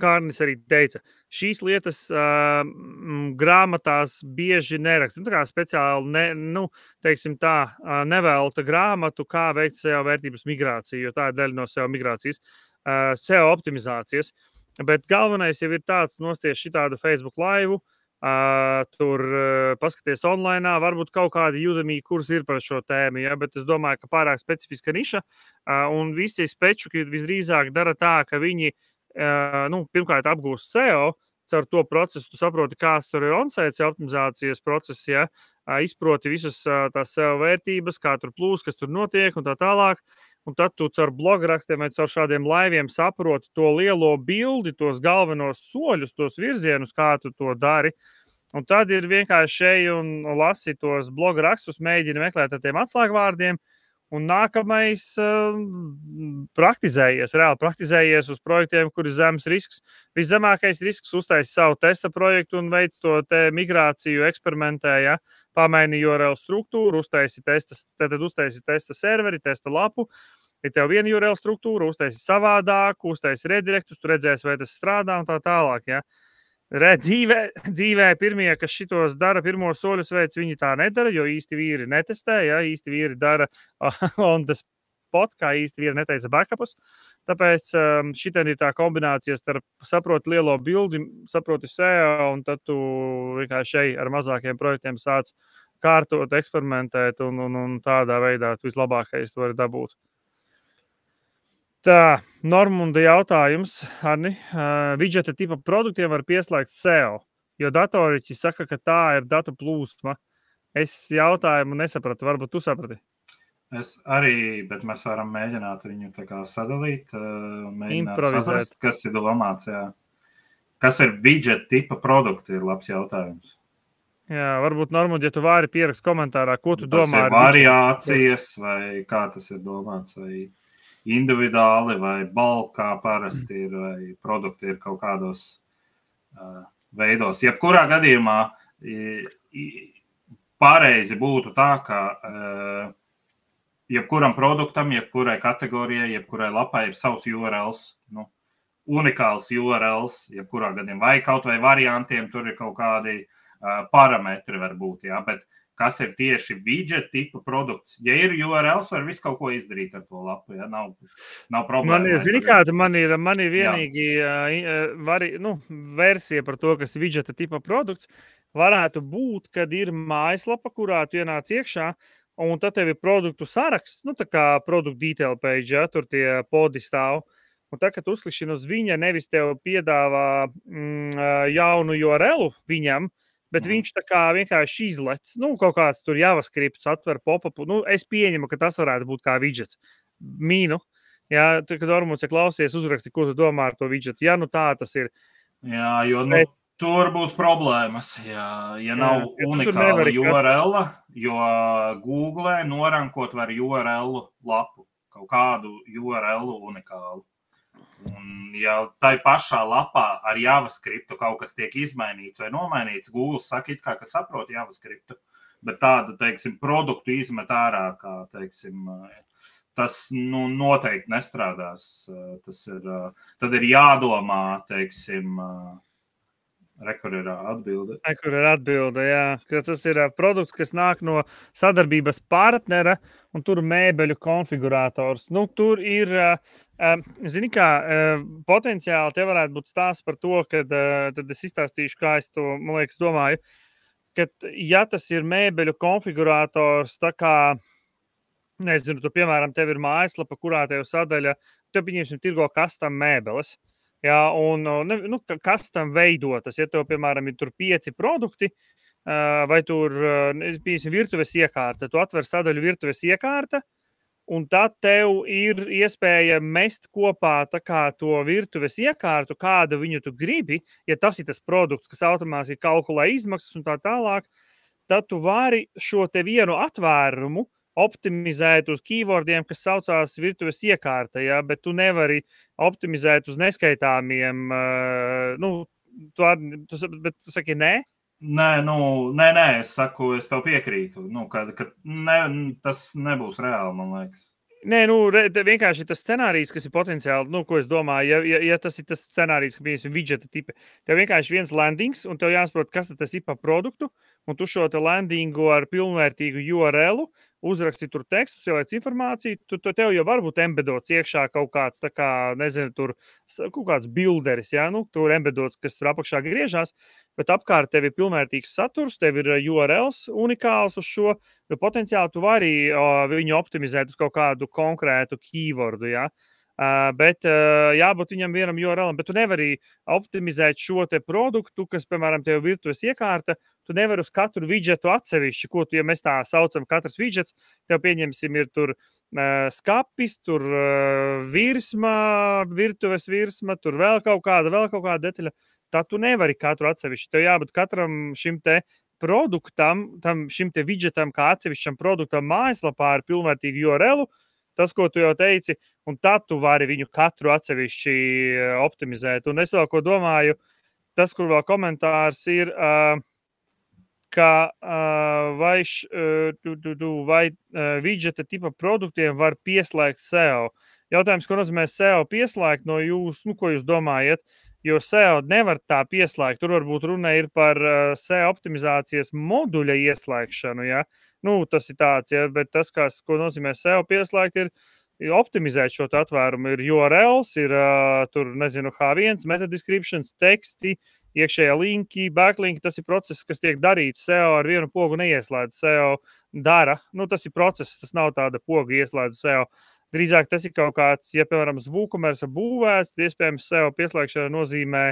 kā Arnis arī teica, šīs lietas grāmatās bieži neraksta. Tā kā speciāli teiksim tā, nevelta grāmatu, kā veikt SEO vērtības migrāciju, jo tā ir daļa no SEO migrācijas, SEO optimizācijas. Bet galvenais jau ir tāds nosties šitādu Facebook laivu, tur paskaties online, varbūt kaut kādi Udemy kursi ir par šo tēmu, ja, bet es domāju, ka pārāk specifiska niša, un visi spečuki visdrīzāk dara tā, ka viņi pirmkārt apgūst SEO, caur to procesu tu saproti, kāds tur ir on-site optimizācijas process, ja, izproti visas tās SEO vērtības, kā tur plūs, kas tur notiek un tā tālāk, un tad tu caur blograkstiem vai caur šādiem laiviem saproti to lielo bildi, tos galvenos soļus, tos virzienus, kā tu to dari, un tad ir vienkārši šeit un lasi tos blograkstus, mēģini meklēt ar tiem atslēgvārdiem, un nākamais reāli praktizējies uz projektiem, kur ir zems risks. Viszemākais risks uztaisi savu testa projektu un veic to te migrāciju, eksperimentē, ja, pamaini URL struktūru, uztaisi testa serveri, testa lapu, ir tev viena URL struktūra, uztaisi savādāku, uztaisi redirektus, tu redzēsi, vai tas strādā un tā tālāk, ja. Dzīvē pirmie, kas šitos dara, pirmos soļus veids, viņi tā nedara, jo īsti vīri netestē, ja, īsti vīri dara on the spot, kā īsti vīri netaisa backupus. Tāpēc šitien ir tā kombinācija starp saproti lielo bildi, saproti SEO, un tad tu vienkārši šeit ar mazākiem projektiem sāc kārtot, eksperimentēt, un tādā veidā tu vislabākais tu vari dabūt. Tā, Normunda jautājums, Arni. Widgeta tipa produktiem var pieslēgt SEO, jo datoriķi saka, ka tā ir datu plūsma. Es jautājumu nesapratu, varbūt tu saprati. Es arī, bet mēs varam mēģināt viņu tā kā sadalīt, mēģināt saprast, kas ir domāts, jā. Kas ir widgeta tipa produkti, ir labs jautājums. Jā, varbūt Normunda, ja tu vari pierakst komentārā, ko tu domā ar variācijas, vai kā tas ir domāts, vai individuāli vai balkā parasti ir, vai produkti ir kaut kādos veidos. Jebkurā gadījumā pareizi būtu tā, ka jebkuram produktam, jebkurai kategorijai, jebkurai lapai ir savs URLs, unikāls URLs, jebkurā gadījumā, vai kaut vai variantiem tur ir kaut kādi parametri varbūt, jā, bet kas ir tieši widget tipa produkts. Ja ir URLs, var visu kaut ko izdarīt ar to lapu, ja nav problēma. Man ir vienīgi versija par to, kas widgeta tipa produkts, varētu būt, kad ir mājaslapa, kurā tu ienāc iekšā, un tad tev ir produktu saraksts, tā kā produktu detail page, ja, tur tie podi stāv. Un tad, kad tu uzklikšķini uz viņa, nevis tev piedāvā jaunu URL viņam, bet viņš tā kā vienkārši izlec, kaut kāds tur JavaScript atver pop-upu. Es pieņemu, ka tas varētu būt kā widgets. Ja, kad Ormunds klausies, uzraksti, ko tu domā ar to widgetu. Ja, tā tas ir. Jā, jo tur būs problēmas, ja nav unikāla URL, jo Google norankot var URL lapu, kaut kādu URL unikālu. Un, ja tai pašā lapā ar JavaScriptu kaut kas tiek izmainīts vai nomainīts, Google saka, ka saprot JavaScriptu, bet tādu, teiksim, produktu izmet ārā, kā, teiksim, tas noteikti nestrādās. Tad ir jādomā, teiksim, Kur ir atbilde, jā. Tas ir produkts, kas nāk no sadarbības partnera, un tur mēbeļu konfigurators. Tur ir, zini kā, potenciāli te varētu būt stāsts par to, kad tad es izstāstīšu, kā es to, man liekas, domāju, ka, ja tas ir mēbeļu konfigurators, tā kā, nezinu, tu, piemēram, tev ir mājaslapa, kurā tev sadaļa, tev, pieņemsim, tirgo custom mēbeles. Jā, un kas tam veidotas, ja tev, piemēram, ir tur 5 produkti, vai tur, piemēram, virtuves iekārta, tu atver sadaļu virtuves iekārta, un tad tev ir iespēja mest kopā tā kā to virtuves iekārtu, kādu viņu tu gribi, ja tas ir tas produkts, kas automātiski kalkulē izmaksas un tā tālāk, tad tu vari šo te vienu atvērumu optimizēt uz keywordiem, kas saucās virtuves iekārta, ja, bet tu nevari optimizēt uz neskaitāmiem, bet tu saki, nē? Nē, es saku, es tev piekrītu, ka tas nebūs reāli, man liekas. Nē, vienkārši tas scenārijs, kas ir potenciāli, ko es domāju, ja tas ir tas scenārijs, ka, piemēram, widgeta tipi, tev vienkārši viens landings, un tev jāsaprot, kas tas ir pa produktu, un tu šo te landingu ar pilnvērtīgu URL-u uzraksti tur tekstus, ieliec informāciju, tev jau varbūt embedots iekšā kaut kāds, tā kā, nezinu, tur kaut kāds bilderis, ja, tur embedots, kas tur apakšā griežās, bet apkārt tev ir pilnvērtīgs saturs, tev ir URLs unikāls uz šo, jo potenciāli tu vari viņu optimizēt uz kaut kādu konkrētu keywordu, ja. Bet jābūt viņam vienam URL-am, bet tu nevari optimizēt šo te produktu, kas, piemēram, tev virtuves iekārta, tu nevari uz katru widgetu atsevišķi, ko tu, ja mēs tā saucam, katrs widgets, tev pieņemsim ir tur skapis, tur virsma, virtuves virsma, tur vēl kaut kāda detaļa, tad tu nevari katru atsevišķi, tev jābūt katram šim te produktam, šim te widgetam kā atsevišķam produktam mājaslapā ar pilnvērtīgu URL-u, tas, ko tu jau teici, un tad tu vari viņu katru atsevišķi optimizēt. Un es vēl ko domāju, tas, kur vēl komentārs ir, ka vai widgeta tipa produktiem var pieslēgt SEO. Jautājums, ko nozīmē SEO pieslēgt no jūs, ko jūs domājat, jo SEO nevar tā pieslēgt. Tur varbūt runa ir par SEO optimizācijas moduļa ieslēgšanu, ja? Tas ir tāds, ja, bet tas, ko nozīmē SEO pieslēgt, ir optimizēt šo atvērumu. Ir URLs, ir tur, nezinu, H1, meta descriptions, teksti, iekšējā linki, backlinki. Tas ir process, kas tiek darīts. SEO ar vienu pogu neieslēdz. SEO dara. Tas ir process, tas nav tāda poga ieslēdz SEO. Drīzāk tas ir kaut kāds, ja, piemēram, WooCommerce būvēts, tad iespējams SEO pieslēgšana nozīmē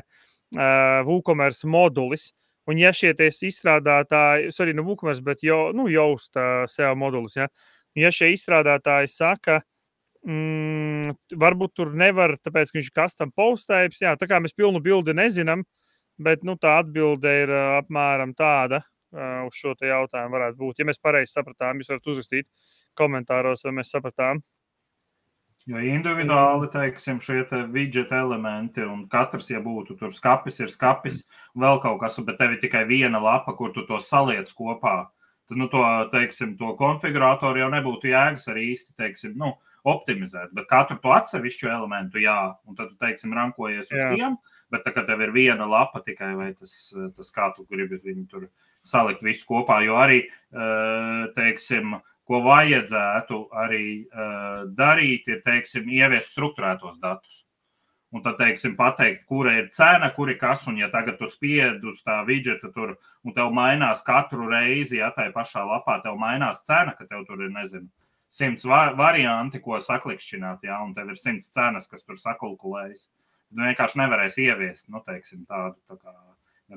WooCommerce modulis. Un ja šie izstrādātāji, WooCommerce, bet Yoast SEO modulis, ja, ja šie izstrādātāji saka, varbūt tur nevar, tāpēc, ka viņš ir custom postējums, jā, tā kā mēs pilnu bildi nezinām, bet, tā atbilde ir apmēram tāda uz šo te jautājumu varētu būt. Ja mēs pareizi sapratām, jūs varat uzrakstīt komentāros, vai mēs sapratām. Jo individuāli, teiksim, šie te widget elementi, un katrs, ja būtu tur skapis, ir skapis, vēl kaut kas, bet tev ir tikai viena lapa, kur tu to saliec kopā, to konfigurātoru jau nebūtu jēgas arī īsti, optimizēt. Bet katru to atsevišķu elementu, jā, un tad tu, rankojies uz tiem, bet tā, ka tev ir viena lapa tikai, vai tas kā tu gribi viņu tur salikt visu kopā, jo arī, ko vajadzētu arī darīt, ir, ieviest strukturētos datus. Un tad, pateikt, kura ir cena, kur ir kas, un ja tagad tu spied uz tā widgeta tur, un tev mainās katru reizi, ja tai pašā lapā tev mainās cena, ka tev tur ir, 100 varianti, ko saklikšķināt, ja, un tev ir 100 cenas, kas tur sakalkulējas. Tu vienkārši nevarēs ieviest, tādu tā kā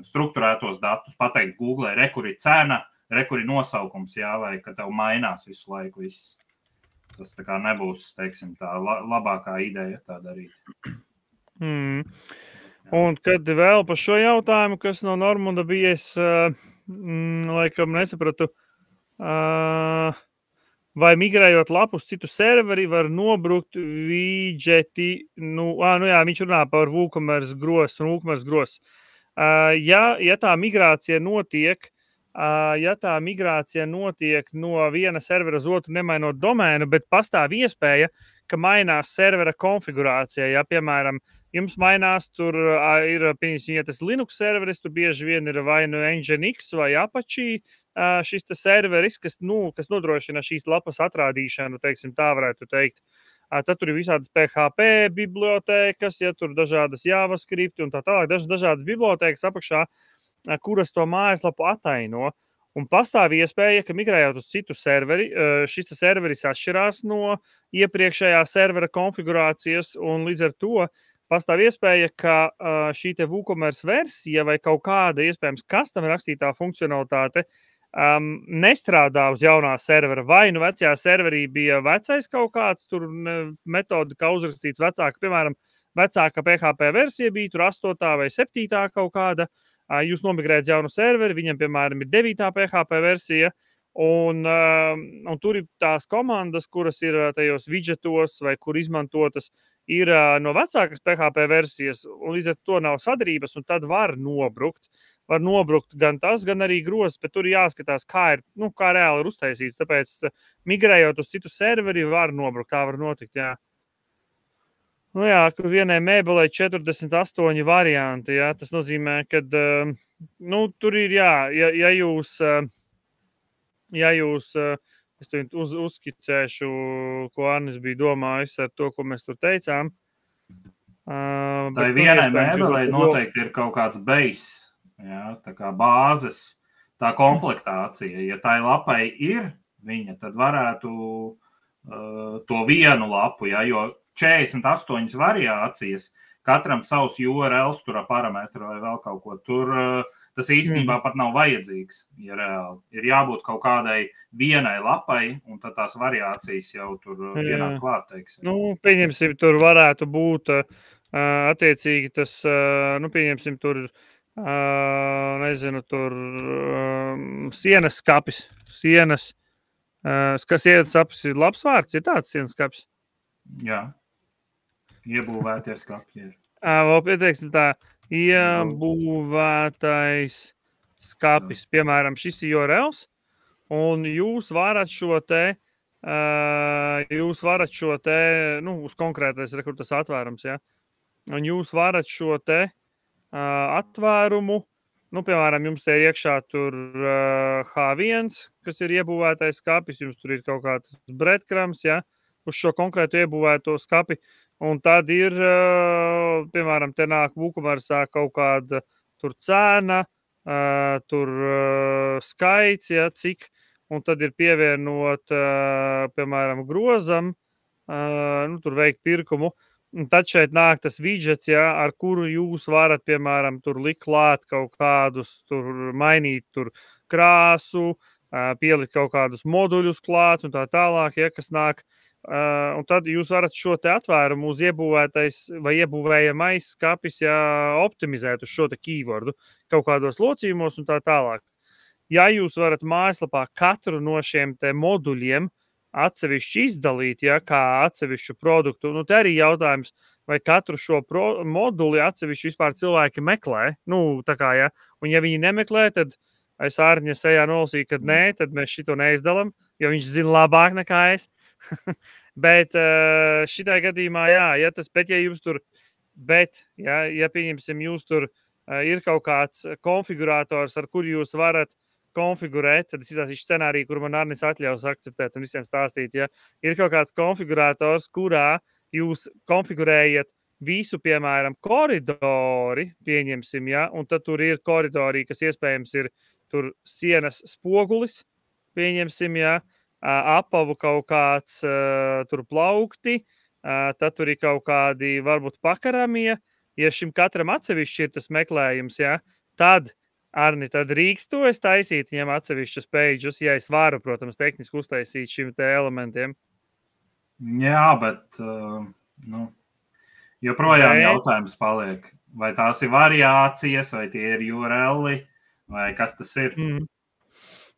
strukturētos datus, pateikt Google, kur ir cena, kur ir nosaukums, ja, vai ka tev mainās visu laiku viss. Tas tā kā nebūs, tā labākā ideja tā darīt. Un kad vēl par šo jautājumu, kas no Normunda bija, es laikam nesapratu, vai migrējot lapu uz citu serveri var nobrukt widgeti, viņš runā par WooCommerce gross un WooCommerce gross. Ja tā migrācija notiek no viena servera uz otru, nemainot domēnu, bet pastāv iespēja, ka mainās servera konfigurācija. Ja, piemēram, jums mainās, tur ir, ja tas Linux serveris, tur bieži vien ir vai nu Nginx vai Apache šis serveris, kas nodrošina šīs lapas atrādīšanu, tā varētu teikt. Tad tur ir visādas PHP bibliotēkas, ja tur dažādas JavaScript un tā tālāk, dažādas bibliotēkas apakšā, kuras to mājaslapu ataino. Un pastāv iespēja, ka migrējot uz citu serveri, šis serveris atšķirās no iepriekšējā servera konfigurācijas, un līdz ar to pastāv iespēja, ka šī te WooCommerce versija vai kaut kāda iespējams custom rakstītā funkcionalitāte nestrādā uz jaunā servera. Vai nu vecajā serverī bija vecais kaut kāds tur metodi, kā uzrakstīts vecāka, piemēram, vecāka PHP versija bija tur 8. vai 7. kaut kāda. Jūs nomigrējat jaunu serveri, viņam, piemēram, ir 9. PHP versija, un tur ir tās komandas, kuras ir tajos widgetos vai kur izmantotas, ir no vecākas PHP versijas, un līdz ar to nav sadarbības, un tad var nobrukt. Var nobrukt gan tas, gan arī grozs, bet tur jāskatās, kā reāli ir uztaisīts. Tāpēc migrējot uz citu serveri var nobrukt, tā var notikt, jā. Kur vienai mēbelei 48 varianti, jā, tas nozīmē, ka, tur ir, ja jūs, es uzskicēšu, ko Arnis bija domājis ar to, ko mēs tur teicām. Tai vienai mēbelei noteikti ir kaut kāds base, jā, tā kā bāzes, tā komplektācija. Ja tai lapai ir viņa, tad varētu to vienu lapu, jā, jo 48 variācijas, katram savs URLs, tur parametru vai vēl kaut ko. Tur tas īstenībā pat nav vajadzīgs, ja reāli. Ir jābūt kaut kādai vienai lapai, un tad tās variācijas jau tur ienāk klāt, teiksim. Pieņemsim, tur varētu būt attiecīgi tas, pieņemsim, tur, tur sienas skapis. Sienas skapis ir labs vārds, ir tāds sienas skapis? Jā. Iebūvēties skapji ir. Vēl pieteiksim tā, iebūvētais skapis. Piemēram, šis ir URLs, un jūs varat šo te, uz konkrētais rekrūtas atvērums, ja? Un jūs varat šo te atvērumu, piemēram, jums te ir iekšā tur H1, kas ir iebūvētais skapis, jums tur ir kaut kāds breadcrumbs, ja? Uz šo konkrētu iebūvēto skapi. Un tad ir, piemēram, te nāk WooCommerce kaut kāda tur cena, tur skaits, ja, cik, un tad ir pievienot, piemēram, grozam, tur veikt pirkumu. Un tad šeit nāk tas widgets, ja, ar kuru jūs varat, piemēram, tur likt klāt kaut kādus, tur mainīt tur krāsu, pielikt kaut kādus moduļus klāt un tā tālāk, ja, kas nāk. Un tad jūs varat šo te atvērumu uz iebūvētais vai iebūvējamais skapis optimizēt uz šo te keywordu kaut kādos locījumos un tā tālāk. Ja jūs varat mājaslapā katru no šiem te moduļiem atsevišķi izdalīt, kā atsevišķu produktu, te arī jautājums, vai katru šo moduli atsevišķi vispār cilvēki meklē, un ja viņi nemeklē, tad es Ārņa sejā nolasīju, ka nē, tad mēs šito neizdalam, jo viņš zina labāk nekā es. Bet šitā gadījumā, jā, ja jums tur, ja pieņemsim, jūs tur ir kaut kāds konfigurators, ar kuru jūs varat konfigurēt, tad es izstāstīšu scenāriju, kur man Arnis atļaus akceptēt un visiem stāstīt, ja ir kaut kāds konfigurators, kurā jūs konfigurējat visu, piemēram, koridori, pieņemsim, ja, un tad tur ir koridori, kas iespējams ir tur sienas spogulis, pieņemsim, ja, apavu kaut kāds tur plaukti, tad tur ir kaut kādi varbūt pakaramie, ja šim katram atsevišķi ir tas meklējums, ja, tad Arni, tad rīkstu es taisīt viņam atsevišķus pages, ja es varu, protams, tehniski uztaisīt šim te elementiem. Jā, bet joprojām jautājums paliek. Vai tās ir variācijas, vai tie ir URL-i, vai kas tas ir?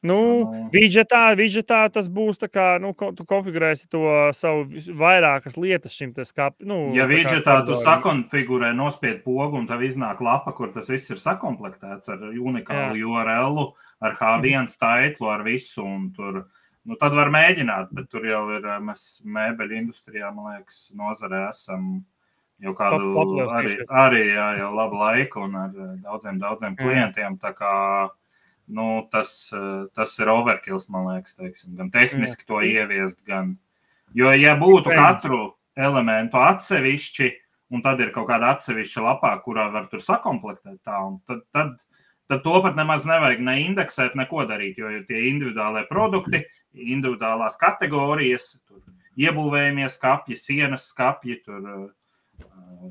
Widgetā tas būs tā kā, tu konfigurēsi to savu vairākas lietas šim te skapi. Ja widgetā tu sakonfigurē, nospied pogu un tev iznāk lapa, kur tas viss ir sakomplektēts ar unikālu URL-u, ar H1 taitlu, ar visu, un tur, tad var mēģināt, bet tur jau ir, mēs mēbeļu industrijā, man liekas, nozarē esam jau kādu arī jau labu laiku un ar daudziem klientiem, tā kā tas ir overkills, man liekas, teiksim, gan tehniski to ieviest, gan, jo, ja būtu katru elementu atsevišķi, un tad ir kaut kāda atsevišķa lapā, kurā var tur sakomplektēt tā, un tad to pat nemaz nevajag ne indeksēt, neko darīt, jo ir tie individuālie produkti, individuālās kategorijas, tur iebūvējumie skapji, sienas skapji, tur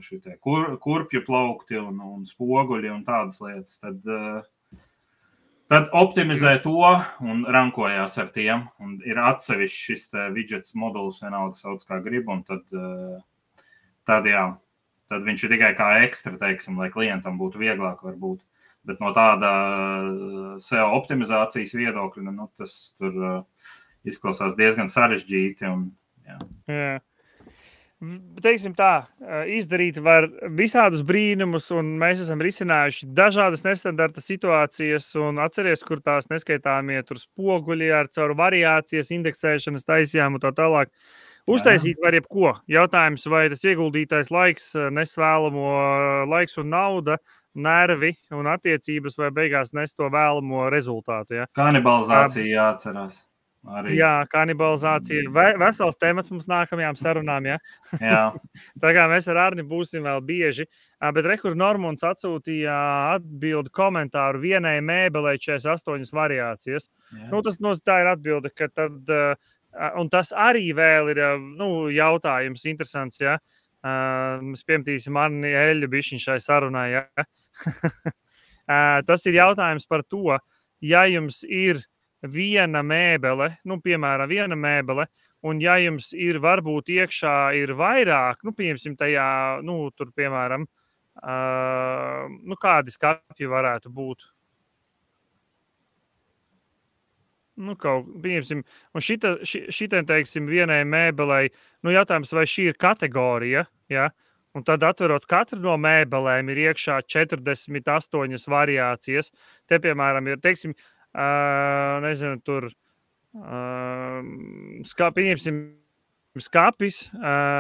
šitie kurpju plaukti un spoguļi un tādas lietas, tad optimizē to un rankojās ar tiem, un ir atsevišķi šis widgets modulis, vienalga sauc kā grib, un tad viņš ir tikai kā ekstra, teiksim, lai klientam būtu vieglāk varbūt, bet no tāda SEO optimizācijas viedokļa, tas tur izklausās diezgan sarežģīti, un jā. Teiksim tā, izdarīt var visādus brīnumus, un mēs esam risinājuši dažādas nestandarta situācijas, un atceries, kur tās neskaitāmie tur spoguļi ar caur variācijas, indeksēšanas taisījām un tā tālāk. Uztaisīt var jebko. Jautājums, vai tas ieguldītais laiks, nesvēlamo laiks un nauda, nervi un attiecības, vai beigās nes to vēlamo rezultātu. Ja? Kanibalizācija jāatcerās. Arī. Jā, kanibalizācija. Vesels temats mums nākamajām sarunām, ja? Jā. Tā kā mēs ar Arni būsim vēl bieži. Bet rekur Normunds atsūtīja atbildi komentāru vienai mēbelei 48 variācijas. Tā ir atbilde, ka tad, un tas arī vēl ir jautājums interesants, ja? Mēs piemetīsim Arni Eļu bišķiņ šai sarunai, ja? Tas ir jautājums par to, ja jums ir viena mēbele, piemēram, viena mēbele, un ja jums ir varbūt iekšā ir vairāk, pieņemsim tajā, tur, piemēram, kādi skapji varētu būt. Pieņemsim, un šitien, teiksim, vienai mēbelei, jautājums, vai šī ir kategorija, ja? Un tad atverot katru no mēbelēm ir iekšā 48 variācijas. Te, piemēram, ir, teiksim, nezinu, tur pieņemsim skapis,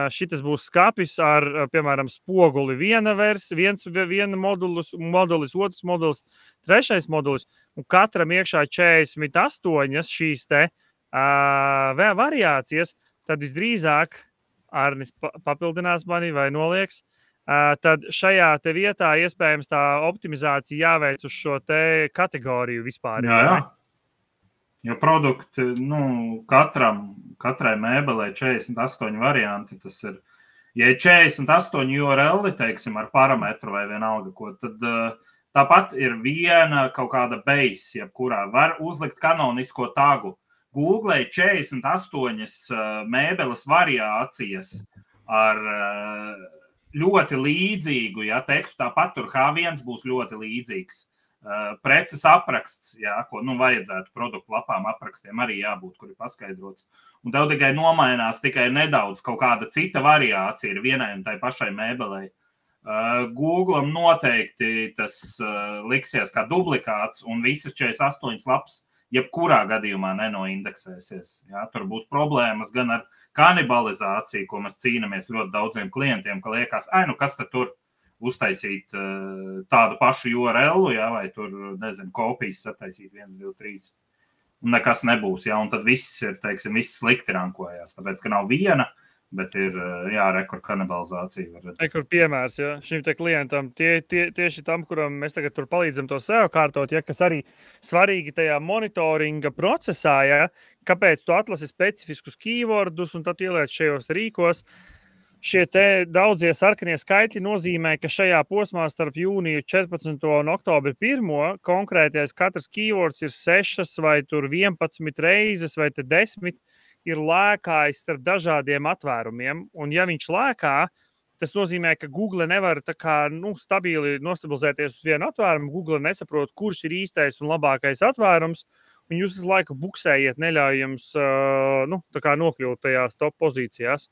šitas būs skapis ar, piemēram, spoguli viena modulis, otrs modulis, trešais modulis, un katram iekšā 48 šīs te variācijas, tad visdrīzāk Arnis papildinās mani vai nolieks, tad šajā te vietā iespējams tā optimizācija jāveic uz šo te kategoriju vispār. Jā. Jo produkti, katrai mēbelē 48 varianti, tas ir, ja ir 48 URL, teiksim, ar parametru vai vienalga ko, tad tāpat ir viena kaut kāda base, jebkurā var uzlikt kanonisko tagu. Google 48 mēbeles variācijas ar ļoti līdzīgu, tekstu, tāpat tur H1 būs ļoti līdzīgs. Preces apraksts, ko vajadzētu produktu lapām aprakstiem arī jābūt, kur ir paskaidrots. Un tev tikai nomainās tikai nedaudz kaut kāda cita variācija ir vienai un tai pašai mēbelei. Google'am noteikti tas liksies kā duplikāts un visas 48 lapas jebkurā gadījumā nenoindeksēsies. Ja? Tur būs problēmas gan ar kanibalizāciju, ko mēs cīnamies ļoti daudziem klientiem, ka liekas, kas tad tur uztaisīt tādu pašu URL, ja? Vai tur, nezinu, kopijas sataisīt 1, 2, 3. Un nekas nebūs, ja? Un tad viss ir, teiksim, viss slikti rankojās, tāpēc, ka nav viena, bet ir rekord kanibalizācija. Kur piemērs, ja šim te klientam, tieši tam, kuram mēs tagad tur palīdzam to SEO kārtot, ja, kas arī svarīgi tajā monitoringa procesā, ja, kāpēc tu atlasi specifiskus keywordus un tad ieliec šajos rīkos. Šie te daudzie sarkanie skaitļi nozīmē, ka šajā posmā starp jūniju 14. un oktobri 1. konkrētais katrs keywords ir 6 vai tur 11 reizes vai te 10 ir lēkājis starp dažādiem atvērumiem, un ja viņš lēkā, tas nozīmē, ka Google nevar tā kā, stabili nostabilizēties uz vienu atvērumu, Google nesaprot, kurš ir īstais un labākais atvērums, un jūs visu laiku buksējiet, neļauj jums tā kā nokļūt tajās top pozīcijās.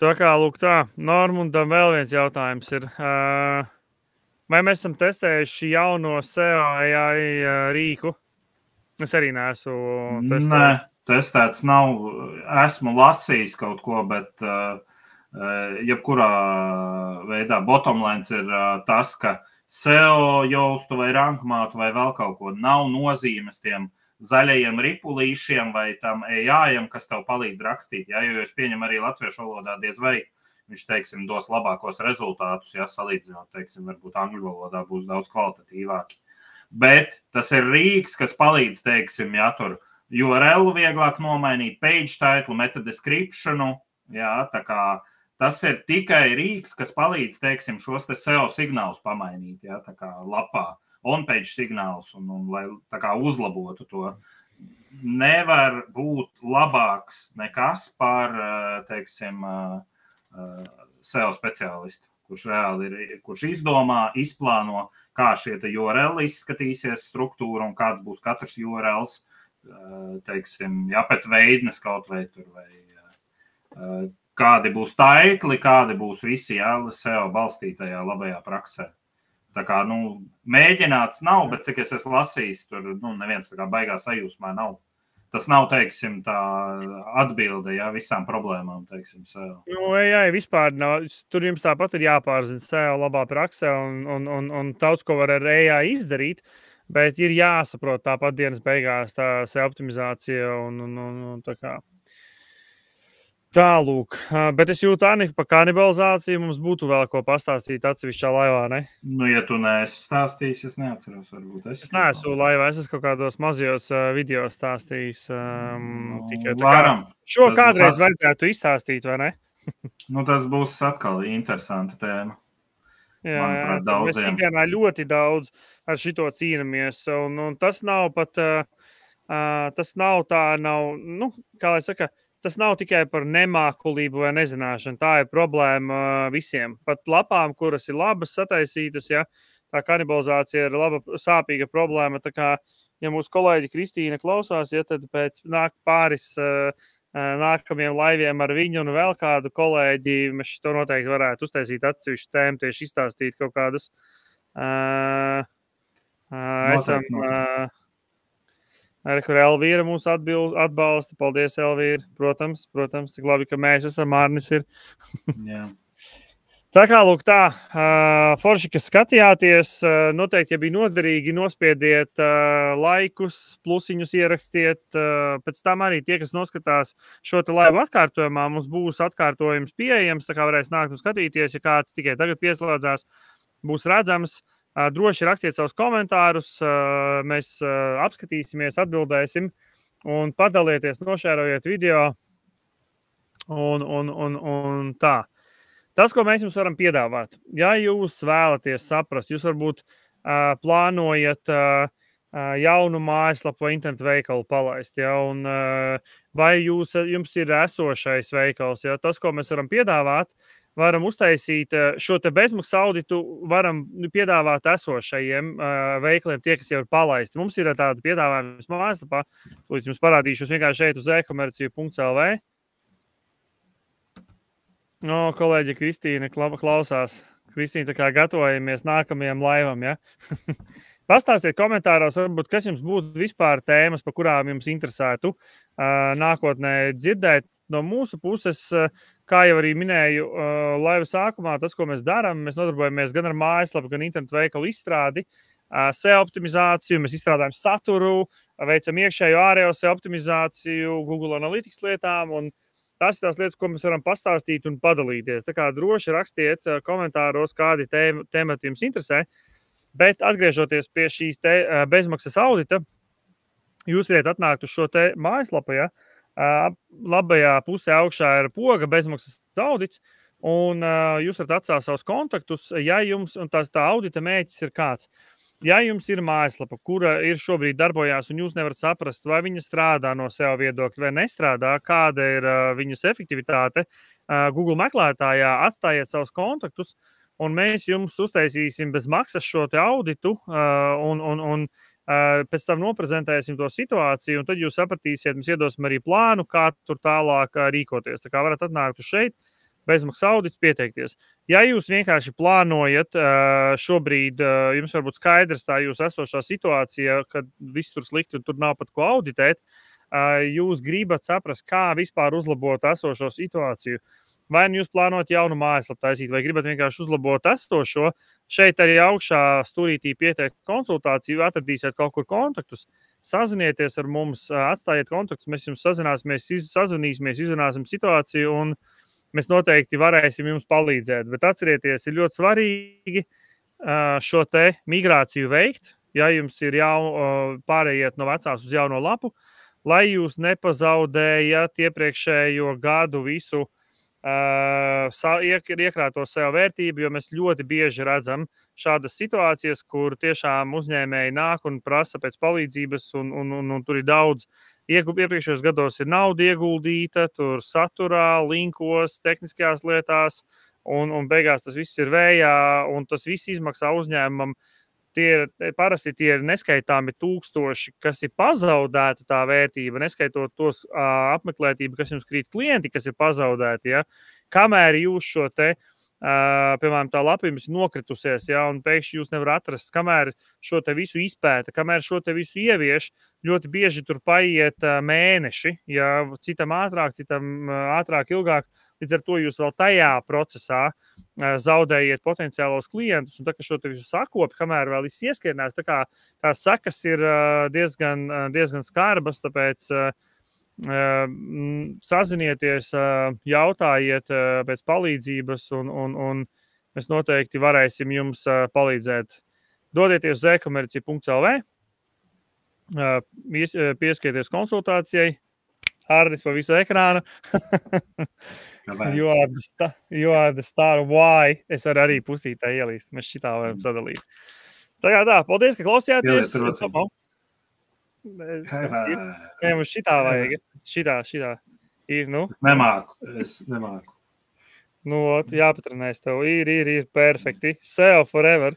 Tā kā, lūk tā, Normundam vēl viens jautājums ir, vai mēs esam testējuši jauno SEO AI rīku? Es arī neesmu testējis. Nē, testēts nav. Esmu lasījis kaut ko, bet jebkurā veidā bottomlines ir tas, ka SEO jaustu vai rankmātu vai vēl kaut ko nav nozīmes tiem zaļajiem ripulīšiem vai tam AI-am, kas tev palīdz rakstīt. Ja? Jo es pieņemu arī latviešu valodā diez vai viņš, teiksim, dos labākos rezultātus, ja salīdzinot, teiksim, varbūt angļu valodā būs daudz kvalitatīvāki. Bet tas ir rīks, kas palīdz, teiksim, ja tur URL vieglāk nomainīt, page title, meta descriptionu, jā, tā kā tas ir tikai rīks, kas palīdz, teiksim, šos te SEO signālus pamainīt, jā, tā kā lapā, on-page signālus un lai tā kā uzlabotu to. Nevar būt labāks nekas par, teiksim, SEO speciālistu. Kurš reāli ir, kurš izdomā, izplāno, kā šie URL izskatīsies struktūra un kāds būs katrs URLs, teiksim, ja pēc veidnes kaut vai tur, vai kādi būs taitli, kādi būs visi, ja, SEO balstītajā labajā praksē. Tā kā, mēģināts nav, bet cik es esmu lasījis, tur, neviens tā kā baigā sajūsmā nav. Tas nav, teiksim, tā atbilde, ja, visām problēmām, teiksim, SEO. AI vispār nav. Tur jums tāpat ir jāpārzina SEO labā praksē un daudz ko var ar AI izdarīt, bet ir jāsaprot tāpat dienas beigās tā SEO optimizācija un tā kā. Tālūk, bet es jūtu, Anika, par kanibalizāciju mums būtu vēl ko pastāstīt atsevišķā laivā, ne? Ja tu neesi stāstījis, es neatceros, varbūt es neesmu laivā, es esmu kaut kādos mazajos video stāstījis. Tikai tā kā šo kādreiz vajadzētu izstāstīt, vai ne? Tas būs atkal interesanta tēma. Jā, mēs ikdienā ļoti daudz ar šito cīnamies, un tas nav pat, tas nav tā, kā lai saka, tas nav tikai par nemākulību vai nezināšanu. Tā ir problēma visiem. Pat lapām, kuras ir labas sataisītas, ja, tā kanibalizācija ir laba, sāpīga problēma. Tā kā, ja mūsu kolēģi Kristīna klausās, ja, tad pēc nāk pāris nākamiem laiviem ar viņu un vēl kādu kolēģi, mēs to noteikti varētu uztaisīt atsevišķu tēmu, tieši izstāstīt kaut kādas. Esam... Arī, kur Elvīra mūs atbalsta. Paldies, Elvīra. Protams, cik labi, ka mēs esam, Arnis ir. Jā. Tā kā, lūk, tā, forši, kas skatījāties, noteikti, ja bija noderīgi, nospiediet laikus, plusiņus ierakstiet. Pēc tam arī tie, kas noskatās šo te laivu atkārtojumā, mums būs atkārtojums pieejams, tā kā varēs nākt un skatīties, ja kāds tikai tagad pieslēdzās, būs redzams. Droši rakstiet savus komentārus, mēs apskatīsimies, atbildēsim un padalieties, nošērojiet video un tā. Tas, ko mēs jums varam piedāvāt, ja jūs vēlaties saprast, jūs varbūt plānojat jaunu mājaslapu vai internetu veikalu palaist, ja, un vai jums ir esošais veikals, ja, tas, ko mēs varam piedāvāt, varam uztaisīt šo te bezmaksu auditu, varam piedāvāt esošajiem veikaliem, tie, kas jau ir palaisti. Mums ir tāda piedāvājums mājaslapā, ko jums parādīšu vienkārši šeit uz e-komerciju.lv. No, kolēģi Kristīna klausās. Kristīna, tā kā gatavojamies nākamajam laivam, ja? Pastāstiet komentāros, varbūt, kas jums būtu vispār tēmas, par kurām jums interesētu nākotnē dzirdēt. No mūsu puses, kā jau arī minēju laiva sākumā, tas, ko mēs darām, mēs nodarbojamies gan ar mājaslapu, gan internetu veikalu izstrādi, SEO optimizāciju, mēs izstrādājam saturu, veicam iekšējo ārējo SEO optimizāciju, Google Analytics lietām, un tās ir tās lietas, ko mēs varam pastāstīt un padalīties. Tā kā droši rakstiet komentāros, kādi temati jums interesē. Bet atgriežoties pie šīs bezmaksas audita, jūs varat atnākt uz šo te mājaslapu, ja? Labajā pusē augšā ir poga bezmaksas audits, un jūs varat atstāt savus kontaktus, ja jums, un tā audita mērķis ir kāds. Ja jums ir mājaslapa, kura ir šobrīd darbojās, un jūs nevarat saprast, vai viņa strādā no SEO viedokļa vai nestrādā, kāda ir viņas efektivitāte, Google meklētājā atstājiet savus kontaktus, un mēs jums uztaisīsim bez maksas šo te auditu, un pēc tam noprezentēsim to situāciju, un tad jūs sapratīsiet, mēs iedosim arī plānu, kā tur tālāk rīkoties. Tā kā varat atnākt uz šeit, bezmaksas audits, pieteikties. Ja jūs vienkārši plānojat šobrīd, jums varbūt skaidrs tā jūsu esošā situācija, kad viss tur slikti un tur nav pat ko auditēt, jūs gribat saprast, kā vispār uzlabot esošo situāciju. Vai nu jūs plānojat jaunu mājaslapu taisīt, vai gribat vienkārši uzlabot esošo, šeit arī augšā stūrītī pieteikt konsultāciju, atradīsiet kaut kur kontaktus, sazinieties ar mums, atstājiet kontaktus, mēs jums sazvanīsimies, izrunāsim situāciju, un mēs noteikti varēsim jums palīdzēt. Bet atcerieties, ir ļoti svarīgi šo te migrāciju veikt, ja jums ir pārējiet no vecās uz jauno lapu, lai jūs nepazaudējat iepriekšējo gadu visu iekrāto SEO vērtību, jo mēs ļoti bieži redzam šādas situācijas, kur tiešām uzņēmēji nāk un prasa pēc palīdzības, un tur ir daudz. Iepriekšējos gados ir nauda ieguldīta, tur saturā, linkos, tehniskajās lietās, un beigās tas viss ir vējā, un tas viss izmaksā uzņēmumam. Parasti tie ir neskaitāmi tūkstoši, kas ir pazaudēta tā vērtība, neskaitot tos apmeklētību, kas jums krīt klienti, kas ir pazaudēti. Ja? Kamēr jūs šo te, piemēram, tā lapa jums ir nokritusies, ja? Un pēkšņi jūs nevar atrast, kamēr šo te visu izpēta, kamēr šo te visu ievieš, ļoti bieži tur paiet mēneši, ja? Citam ātrāk, ilgāk. Līdz ar to jūs vēl tajā procesā zaudējiet potenciālos klientus, un tā, ka šo te visu sakopi, kamēr vēl viss ieskrienās, tā kā tās sekas ir diezgan skarbas, tāpēc sazinieties, jautājiet pēc palīdzības, un mēs noteikti varēsim jums palīdzēt. Dodieties uz e-komercija.lv, pieskieties konsultācijai, Ārnis pa visu ekrānu. You are the star. Why? Es varu arī pusītē ielīst. Mēs šitā varam sadalīt. Tā, paldies, ka klausījāties. Mums šitā vajag. Šitā. Ir, nu? Es nemāku. Nu, jāpatrenēs tev. Ir perfekti. SEO forever.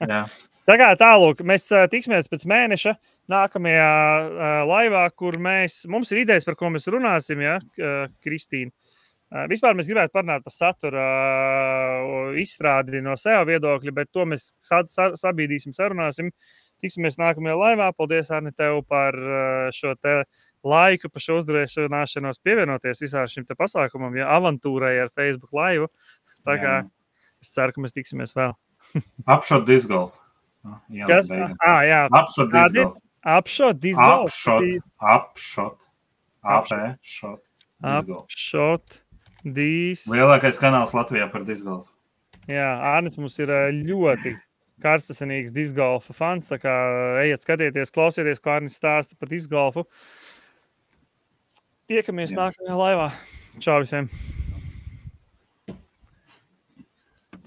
Jā. Tā kā tālūk, mēs tiksimies pēc mēneša nākamajā laivā, kur mums ir idejas, par ko mēs runāsim, ja, Kristīna. Vispār mēs gribētu parunāt par satura izstrādi no SEO viedokļa, bet to mēs sabīdīsim, sarunāsim. Tiksimies nākamajā laivā. Paldies, Arni, tev par šo te laiku, par šo uzdrošināšanos pievienoties visā šim te pasākumam, ja, avantūrai ar Facebook laivu. Tā kā es ceru, ka mēs tiksimies vēl. Upshot disc golf. Kas? Jā. Upshot disc golf. Upshot disc golf. Upshot disc. Lielākais kanāls Latvijā par disc golfu. Jā, Arnis mums ir ļoti karstasinīgs disc golfa fans, tā kā ejiet skatieties, klausieties, ko Arnis stāsta par disc golfu. Tiekamies nākamajā laivā. Čau visiem!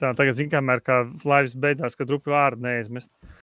Tā, tagad zin, kamēr kā laivas beidzās, kad rupi vārdu neizmest.